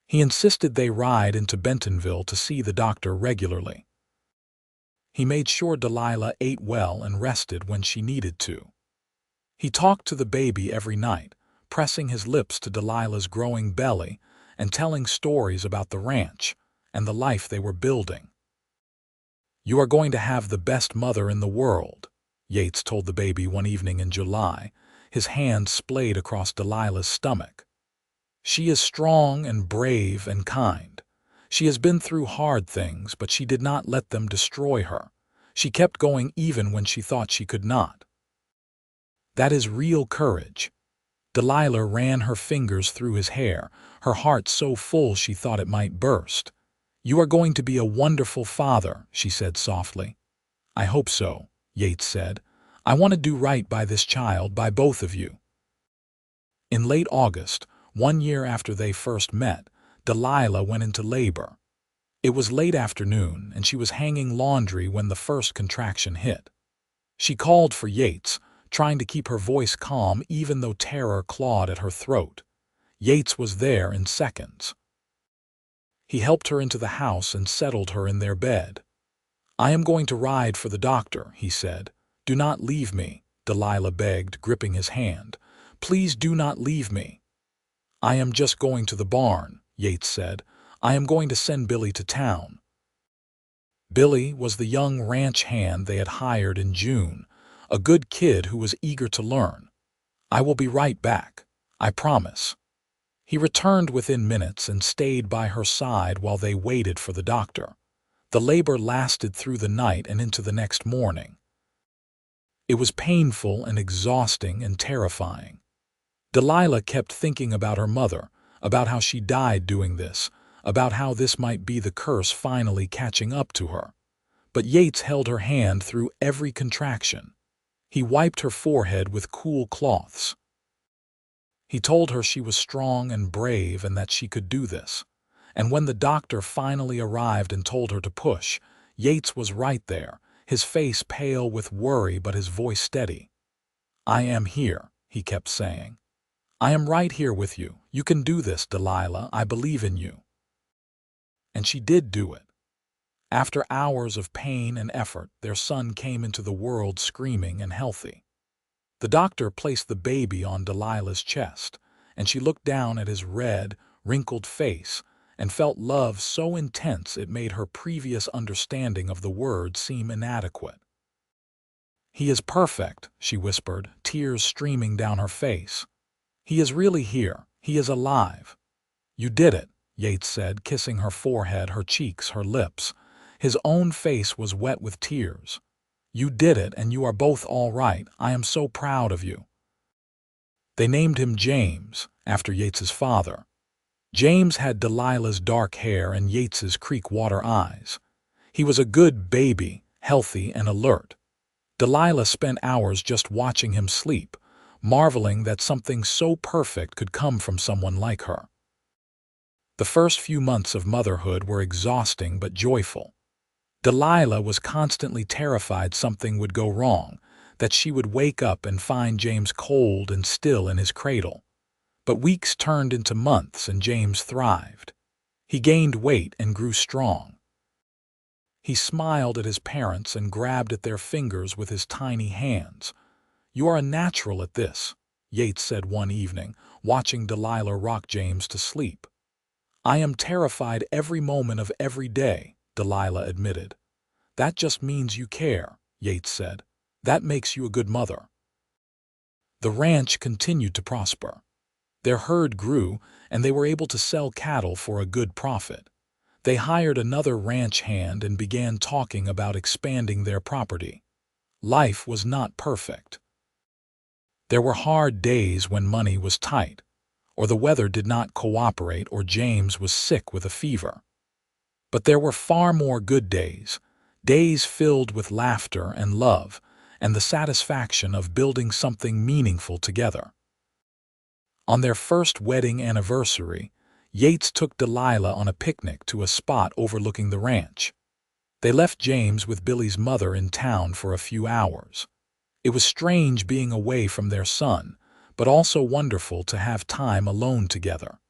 He insisted they ride into Bentonville to see the doctor regularly. He made sure Delilah ate well and rested when she needed to. He talked to the baby every night, pressing his lips to Delilah's growing belly and telling stories about the ranch and the life they were building. "You are going to have the best mother in the world," Yates told the baby one evening in July, his hand splayed across Delilah's stomach. "She is strong and brave and kind. She has been through hard things, but she did not let them destroy her. She kept going even when she thought she could not. That is real courage." Delilah ran her fingers through his hair, her heart so full she thought it might burst. "You are going to be a wonderful father," she said softly. "I hope so," Yates said. "I want to do right by this child, by both of you." In late August, 1 year after they first met, Delilah went into labor. It was late afternoon, and she was hanging laundry when the first contraction hit. She called for Yates, trying to keep her voice calm even though terror clawed at her throat. Yates was there in seconds. He helped her into the house and settled her in their bed. "I am going to ride for the doctor," he said. "Do not leave me," Delilah begged, gripping his hand. "Please do not leave me." "I am just going to the barn," Yates said. "I am going to send Billy to town." Billy was the young ranch hand they had hired in June, a good kid who was eager to learn. "I will be right back. I promise." He returned within minutes and stayed by her side while they waited for the doctor. The labor lasted through the night and into the next morning. It was painful and exhausting and terrifying. Delilah kept thinking about her mother, about how she died doing this, about how this might be the curse finally catching up to her. But Yates held her hand through every contraction. He wiped her forehead with cool cloths. He told her she was strong and brave and that she could do this. And when the doctor finally arrived and told her to push, Yates was right there, his face pale with worry but his voice steady. "I am here," he kept saying. "I am right here with you. You can do this, Delilah. I believe in you." And she did do it. After hours of pain and effort, their son came into the world screaming and healthy. The doctor placed the baby on Delilah's chest, and she looked down at his red, wrinkled face and felt love so intense it made her previous understanding of the word seem inadequate. "He is perfect," she whispered, tears streaming down her face. "He is really here. He is alive." "You did it," Yates said, kissing her forehead, her cheeks, her lips. His own face was wet with tears. "You did it, and you are both all right. I am so proud of you." They named him James, after Yates's father. James had Delilah's dark hair and Yates's creek water eyes. He was a good baby, healthy and alert. Delilah spent hours just watching him sleep, marveling that something so perfect could come from someone like her. The first few months of motherhood were exhausting but joyful. Delilah was constantly terrified something would go wrong, that she would wake up and find James cold and still in his cradle. But weeks turned into months and James thrived. He gained weight and grew strong. He smiled at his parents and grabbed at their fingers with his tiny hands. "You are a natural at this," Yates said one evening, watching Delilah rock James to sleep. "I am terrified every moment of every day," Delilah admitted. "That just means you care," Yates said. "That makes you a good mother." The ranch continued to prosper. Their herd grew, and they were able to sell cattle for a good profit. They hired another ranch hand and began talking about expanding their property. Life was not perfect. There were hard days when money was tight, or the weather did not cooperate, or James was sick with a fever. But there were far more good days, days filled with laughter and love, and the satisfaction of building something meaningful together. On their first wedding anniversary, Yates took Delilah on a picnic to a spot overlooking the ranch. They left James with Billy's mother in town for a few hours. It was strange being away from their son, but also wonderful to have time alone together.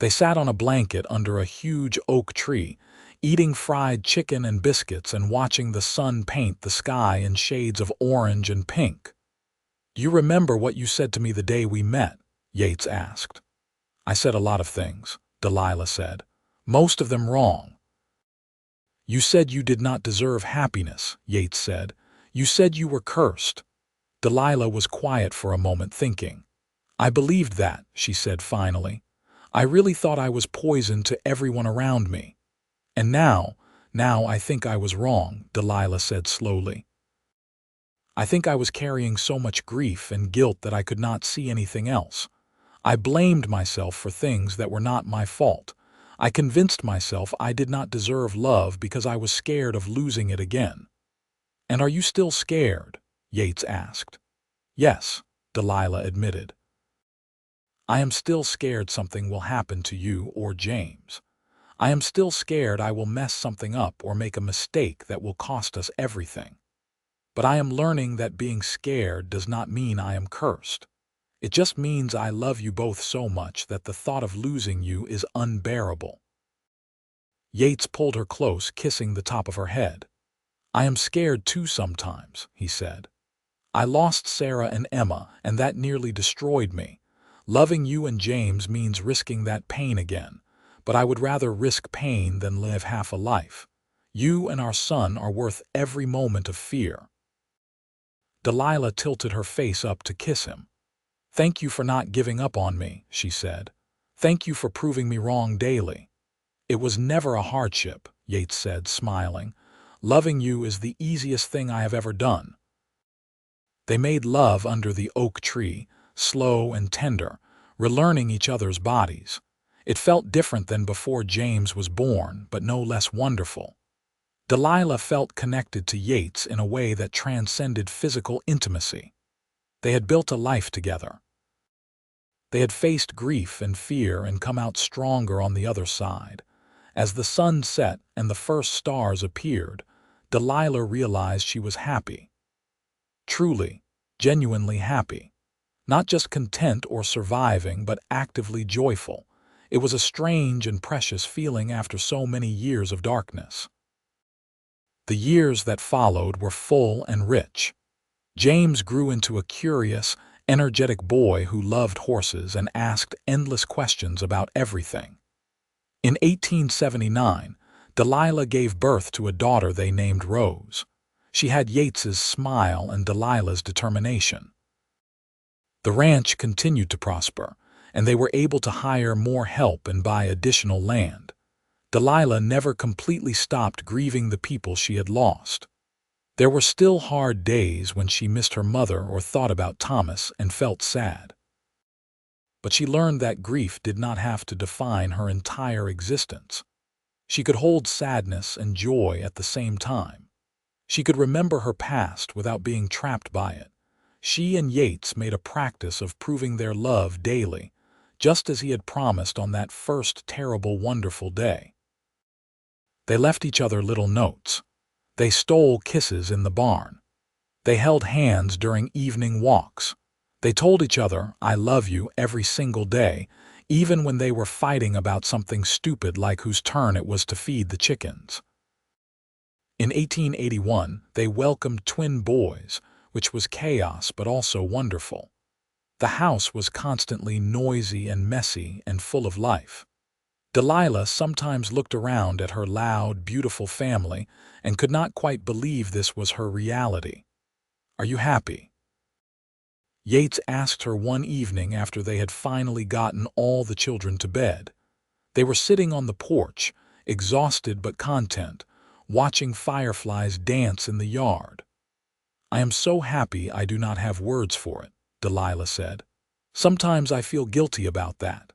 They sat on a blanket under a huge oak tree, eating fried chicken and biscuits and watching the sun paint the sky in shades of orange and pink. "Do you remember what you said to me the day we met?" Yates asked. "I said a lot of things," Delilah said. "Most of them wrong." "You said you did not deserve happiness," Yates said. "You said you were cursed." Delilah was quiet for a moment, thinking. "I believed that," she said finally. "I really thought I was poison to everyone around me. And now I think I was wrong," Delilah said slowly. "I think I was carrying so much grief and guilt that I could not see anything else. I blamed myself for things that were not my fault. I convinced myself I did not deserve love because I was scared of losing it again." "And are you still scared?" Yates asked. "Yes," Delilah admitted. "I am still scared something will happen to you or James. I am still scared I will mess something up or make a mistake that will cost us everything. But I am learning that being scared does not mean I am cursed. It just means I love you both so much that the thought of losing you is unbearable." Yates pulled her close, kissing the top of her head. "I am scared too sometimes," he said. "I lost Sarah and Emma, and that nearly destroyed me. Loving you and James means risking that pain again, but I would rather risk pain than live half a life. You and our son are worth every moment of fear." Delilah tilted her face up to kiss him. "Thank you for not giving up on me," she said. "Thank you for proving me wrong daily." "It was never a hardship," Yates said, smiling. "Loving you is the easiest thing I have ever done." They made love under the oak tree, slow and tender, relearning each other's bodies. It felt different than before James was born, but no less wonderful. Delilah felt connected to Yates in a way that transcended physical intimacy. They had built a life together. They had faced grief and fear and come out stronger on the other side. As the sun set and the first stars appeared, Delilah realized she was happy. Truly, genuinely happy. Not just content or surviving, but actively joyful. It was a strange and precious feeling after so many years of darkness. The years that followed were full and rich. James grew into a curious, energetic boy who loved horses and asked endless questions about everything. In 1879, Delilah gave birth to a daughter they named Rose. She had Yates's smile and Delilah's determination. The ranch continued to prosper, and they were able to hire more help and buy additional land. Delilah never completely stopped grieving the people she had lost. There were still hard days when she missed her mother or thought about Thomas and felt sad. But she learned that grief did not have to define her entire existence. She could hold sadness and joy at the same time. She could remember her past without being trapped by it. She and Yates made a practice of proving their love daily, just as he had promised on that first terrible, wonderful day. They left each other little notes. They stole kisses in the barn. They held hands during evening walks. They told each other, "I love you," every single day, even when they were fighting about something stupid like whose turn it was to feed the chickens. In 1881, they welcomed twin boys, which was chaos but also wonderful. The house was constantly noisy and messy and full of life. Delilah sometimes looked around at her loud, beautiful family and could not quite believe this was her reality. "Are you happy?" Yates asked her one evening after they had finally gotten all the children to bed. They were sitting on the porch, exhausted but content, watching fireflies dance in the yard. "I am so happy I do not have words for it," Delilah said. "Sometimes I feel guilty about that.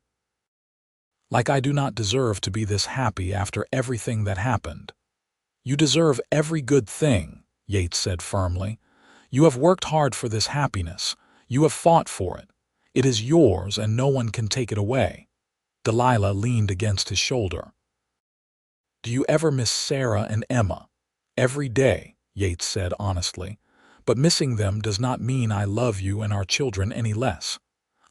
Like I do not deserve to be this happy after everything that happened." "You deserve every good thing," Yates said firmly. "You have worked hard for this happiness. You have fought for it. It is yours and no one can take it away." Delilah leaned against his shoulder. "Do you ever miss Sarah and Emma?" "Every day," Yates said honestly. "But missing them does not mean I love you and our children any less.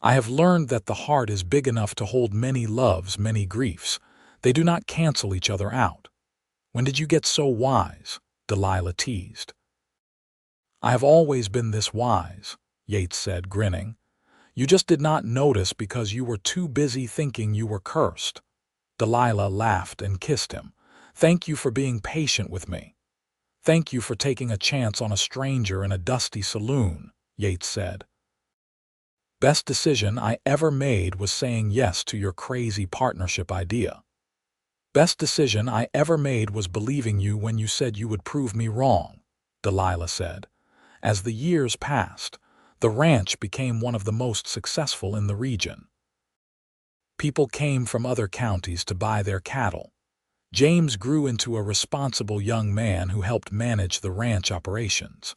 I have learned that the heart is big enough to hold many loves, many griefs. They do not cancel each other out." "When did you get so wise?" Delilah teased. "I have always been this wise," Yates said, grinning. "You just did not notice because you were too busy thinking you were cursed." Delilah laughed and kissed him. "Thank you for being patient with me." "Thank you for taking a chance on a stranger in a dusty saloon," Yates said. "Best decision I ever made was saying yes to your crazy partnership idea." "Best decision I ever made was believing you when you said you would prove me wrong," Delilah said. As the years passed, the ranch became one of the most successful in the region. People came from other counties to buy their cattle. James grew into a responsible young man who helped manage the ranch operations.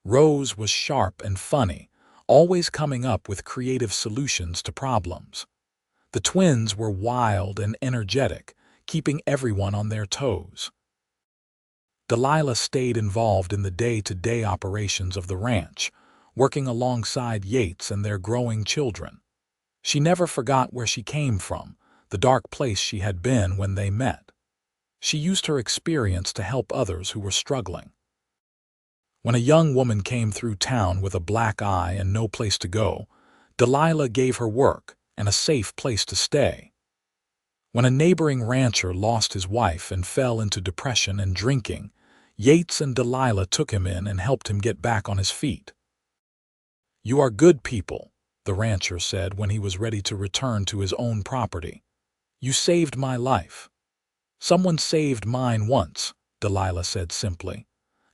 Rose was sharp and funny, always coming up with creative solutions to problems. The twins were wild and energetic, keeping everyone on their toes. Delilah stayed involved in the day-to-day operations of the ranch, working alongside Yates and their growing children. She never forgot where she came from, the dark place she had been when they met. She used her experience to help others who were struggling. When a young woman came through town with a black eye and no place to go, Delilah gave her work and a safe place to stay. When a neighboring rancher lost his wife and fell into depression and drinking, Yates and Delilah took him in and helped him get back on his feet. "You are good people," the rancher said when he was ready to return to his own property. "You saved my life." "Someone saved mine once," Delilah said simply.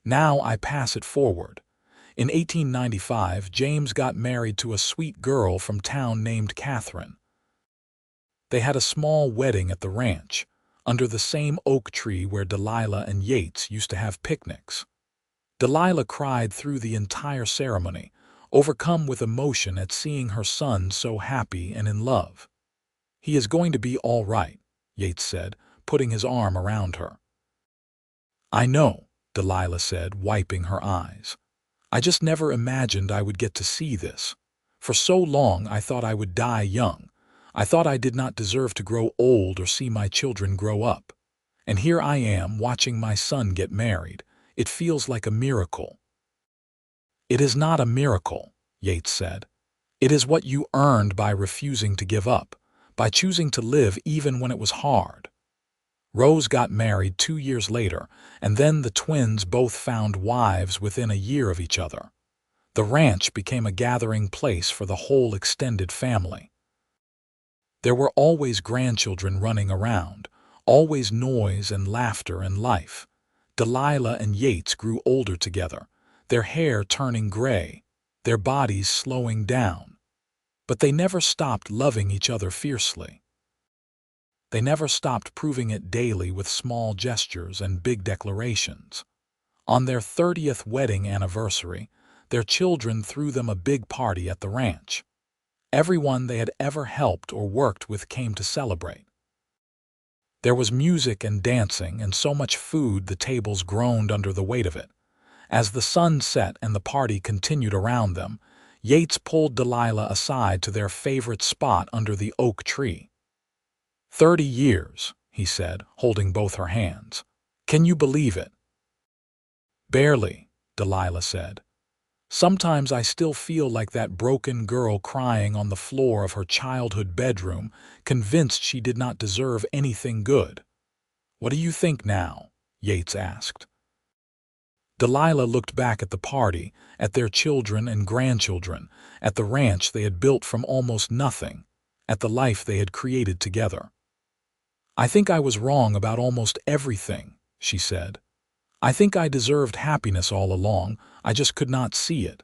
"Now I pass it forward." In 1895, James got married to a sweet girl from town named Catherine. They had a small wedding at the ranch, under the same oak tree where Delilah and Yates used to have picnics. Delilah cried through the entire ceremony, overcome with emotion at seeing her son so happy and in love. "He is going to be all right," Yates said, putting his arm around her. "I know," Delilah said, wiping her eyes. "I just never imagined I would get to see this. For so long I thought I would die young. I thought I did not deserve to grow old or see my children grow up. And here I am watching my son get married. It feels like a miracle." "It is not a miracle," Yates said. "It is what you earned by refusing to give up, by choosing to live even when it was hard." Rose got married 2 years later, and then the twins both found wives within a year of each other. The ranch became a gathering place for the whole extended family. There were always grandchildren running around, always noise and laughter and life. Delilah and Yates grew older together, their hair turning gray, their bodies slowing down. But they never stopped loving each other fiercely. They never stopped proving it daily with small gestures and big declarations. On their 30th wedding anniversary, their children threw them a big party at the ranch. Everyone they had ever helped or worked with came to celebrate. There was music and dancing and so much food the tables groaned under the weight of it. As the sun set and the party continued around them, Yates pulled Delilah aside to their favorite spot under the oak tree. "30 years," he said, holding both her hands. "Can you believe it?" "Barely," Delilah said. "Sometimes I still feel like that broken girl crying on the floor of her childhood bedroom, convinced she did not deserve anything good." "What do you think now?" Yates asked. Delilah looked back at the party, at their children and grandchildren, at the ranch they had built from almost nothing, at the life they had created together. "I think I was wrong about almost everything," she said. "I think I deserved happiness all along, I just could not see it.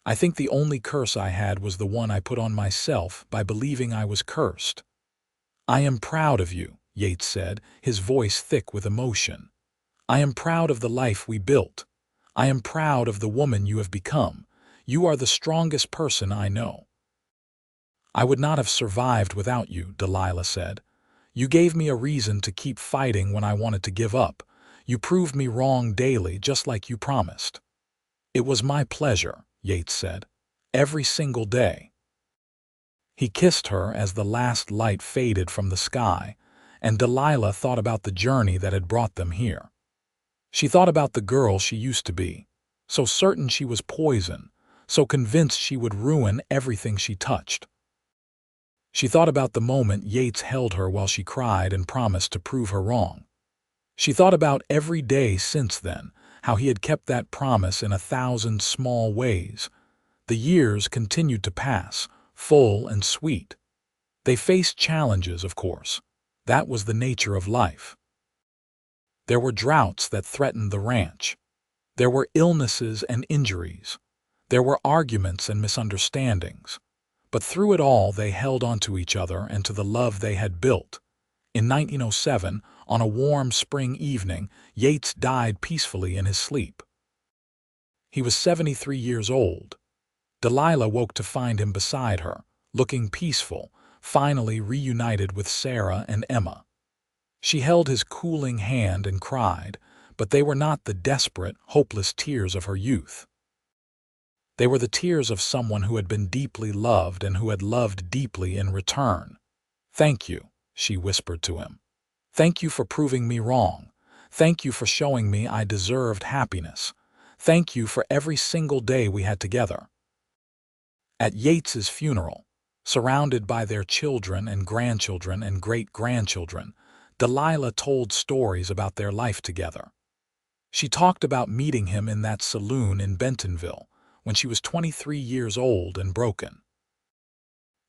I think the only curse I had was the one I put on myself by believing I was cursed." "I am proud of you," Yates said, his voice thick with emotion. "I am proud of the life we built. I am proud of the woman you have become. You are the strongest person I know." "I would not have survived without you," Delilah said. "You gave me a reason to keep fighting when I wanted to give up. You proved me wrong daily, just like you promised." "It was my pleasure," Yates said. "Every single day." He kissed her as the last light faded from the sky, and Delilah thought about the journey that had brought them here. She thought about the girl she used to be, so certain she was poison, so convinced she would ruin everything she touched. She thought about the moment Yates held her while she cried and promised to prove her wrong. She thought about every day since then, how he had kept that promise in 1,000 small ways. The years continued to pass, full and sweet. They faced challenges, of course. That was the nature of life. There were droughts that threatened the ranch. There were illnesses and injuries. There were arguments and misunderstandings. But through it all, they held on to each other and to the love they had built. In 1907, on a warm spring evening, Yates died peacefully in his sleep. He was 73 years old. Delilah woke to find him beside her, looking peaceful, finally reunited with Sarah and Emma. She held his cooling hand and cried, but they were not the desperate, hopeless tears of her youth. They were the tears of someone who had been deeply loved and who had loved deeply in return. "Thank you," she whispered to him. "Thank you for proving me wrong. Thank you for showing me I deserved happiness. Thank you for every single day we had together." At Yates's funeral, surrounded by their children and grandchildren and great-grandchildren, Delilah told stories about their life together. She talked about meeting him in that saloon in Bentonville when she was 23 years old and broken.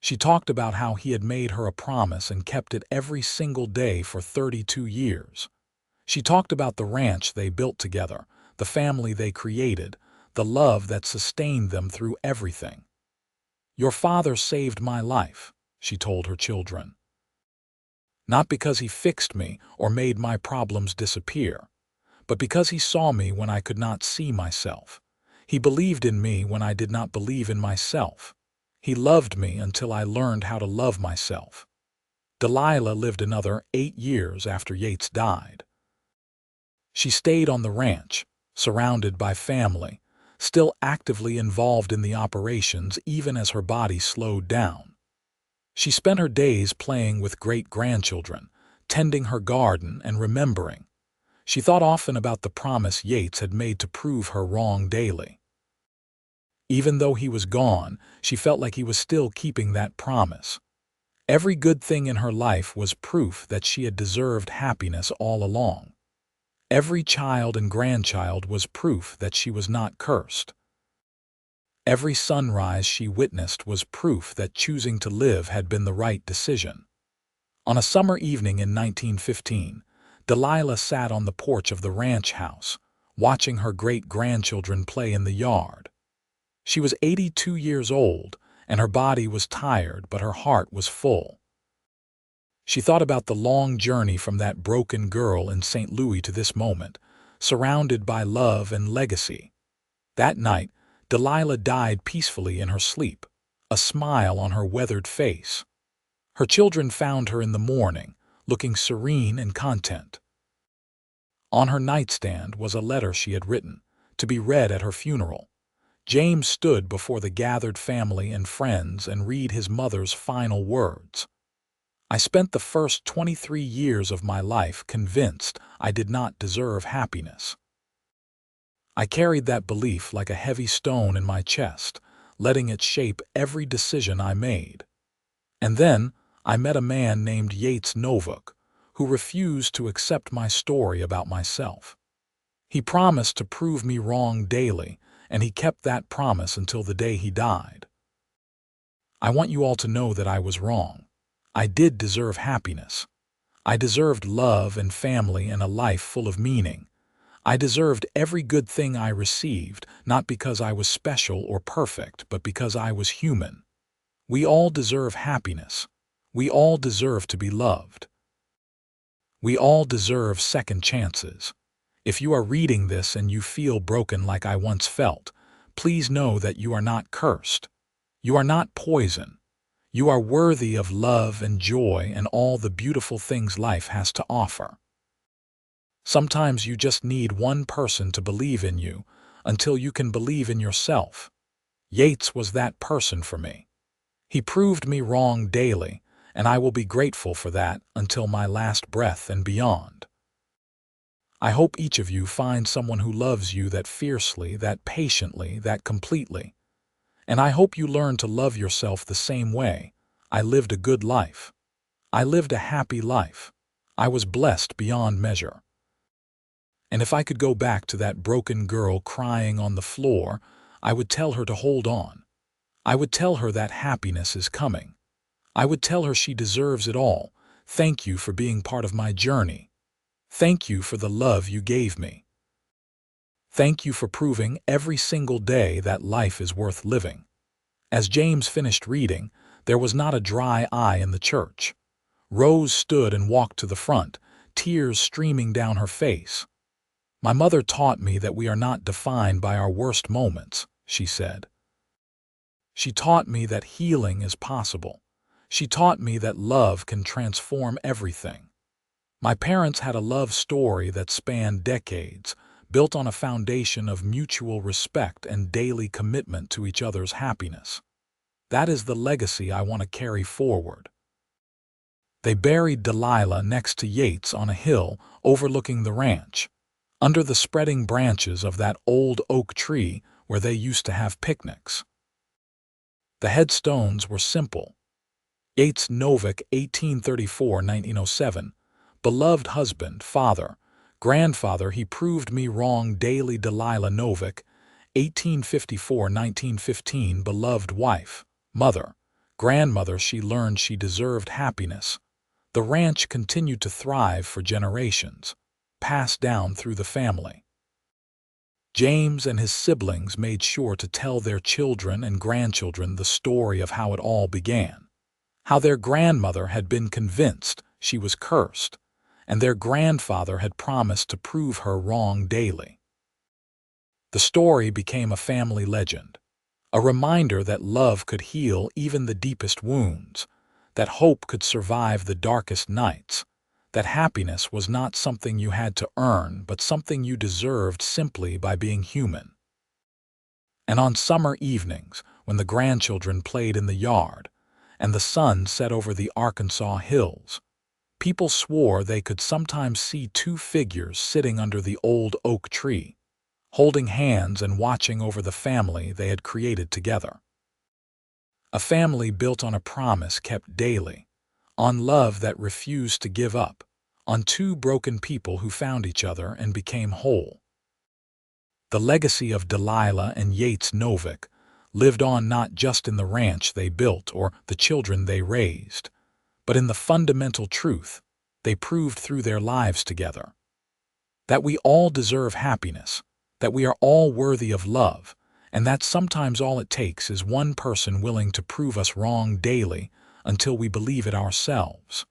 She talked about how he had made her a promise and kept it every single day for 32 years. She talked about the ranch they built together, the family they created, the love that sustained them through everything. "Your father saved my life," she told her children. "Not because he fixed me or made my problems disappear, but because he saw me when I could not see myself. He believed in me when I did not believe in myself. He loved me until I learned how to love myself. Delilah lived another 8 years after Yates died. She stayed on the ranch, surrounded by family, still actively involved in the operations even as her body slowed down. She spent her days playing with great-grandchildren, tending her garden and remembering. She thought often about the promise Yates had made to prove her wrong daily. Even though he was gone, she felt like he was still keeping that promise. Every good thing in her life was proof that she had deserved happiness all along. Every child and grandchild was proof that she was not cursed. Every sunrise she witnessed was proof that choosing to live had been the right decision. On a summer evening in 1915, Delilah sat on the porch of the ranch house, watching her great-grandchildren play in the yard. She was 82 years old, and her body was tired, but her heart was full. She thought about the long journey from that broken girl in St. Louis to this moment, surrounded by love and legacy. That night, Delilah died peacefully in her sleep, a smile on her weathered face. Her children found her in the morning, looking serene and content. On her nightstand was a letter she had written, to be read at her funeral. James stood before the gathered family and friends and read his mother's final words. I spent the first 23 years of my life convinced I did not deserve happiness. I carried that belief like a heavy stone in my chest, letting it shape every decision I made. And then I met a man named Yates Novak, who refused to accept my story about myself. He promised to prove me wrong daily, and he kept that promise until the day he died. I want you all to know that I was wrong. I did deserve happiness. I deserved love and family and a life full of meaning. I deserved every good thing I received, not because I was special or perfect, but because I was human. We all deserve happiness. We all deserve to be loved. We all deserve second chances. If you are reading this and you feel broken like I once felt, please know that you are not cursed. You are not poison. You are worthy of love and joy and all the beautiful things life has to offer. Sometimes you just need one person to believe in you until you can believe in yourself. Yates was that person for me. He proved me wrong daily, and I will be grateful for that until my last breath and beyond. I hope each of you finds someone who loves you that fiercely, that patiently, that completely. And I hope you learn to love yourself the same way. I lived a good life. I lived a happy life. I was blessed beyond measure. And if I could go back to that broken girl crying on the floor, I would tell her to hold on. I would tell her that happiness is coming. I would tell her she deserves it all. Thank you for being part of my journey. Thank you for the love you gave me. Thank you for proving every single day that life is worth living. As James finished reading, there was not a dry eye in the church. Rose stood and walked to the front, tears streaming down her face. My mother taught me that we are not defined by our worst moments, she said. She taught me that healing is possible. She taught me that love can transform everything. My parents had a love story that spanned decades, built on a foundation of mutual respect and daily commitment to each other's happiness. That is the legacy I want to carry forward. They buried Delilah next to Yates on a hill overlooking the ranch, under the spreading branches of that old oak tree where they used to have picnics. The headstones were simple. Yates Novak, 1834–1907, beloved husband, father, grandfather, he proved me wrong daily. Delilah Novak, 1854–1915, beloved wife, mother, grandmother, she learned she deserved happiness. The ranch continued to thrive for generations, passed down through the family. James and his siblings made sure to tell their children and grandchildren the story of how it all began, how their grandmother had been convinced she was cursed, and their grandfather had promised to prove her wrong daily. The story became a family legend, a reminder that love could heal even the deepest wounds, that hope could survive the darkest nights, that happiness was not something you had to earn but something you deserved simply by being human. And on summer evenings, when the grandchildren played in the yard and the sun set over the Arkansas hills, people swore they could sometimes see two figures sitting under the old oak tree, holding hands and watching over the family they had created together. A family built on a promise kept daily, on love that refused to give up, on two broken people who found each other and became whole. The legacy of Delilah and Yates Novak lived on not just in the ranch they built or the children they raised, but in the fundamental truth they proved through their lives together: that we all deserve happiness, that we are all worthy of love, and that sometimes all it takes is one person willing to prove us wrong daily until we believe it ourselves.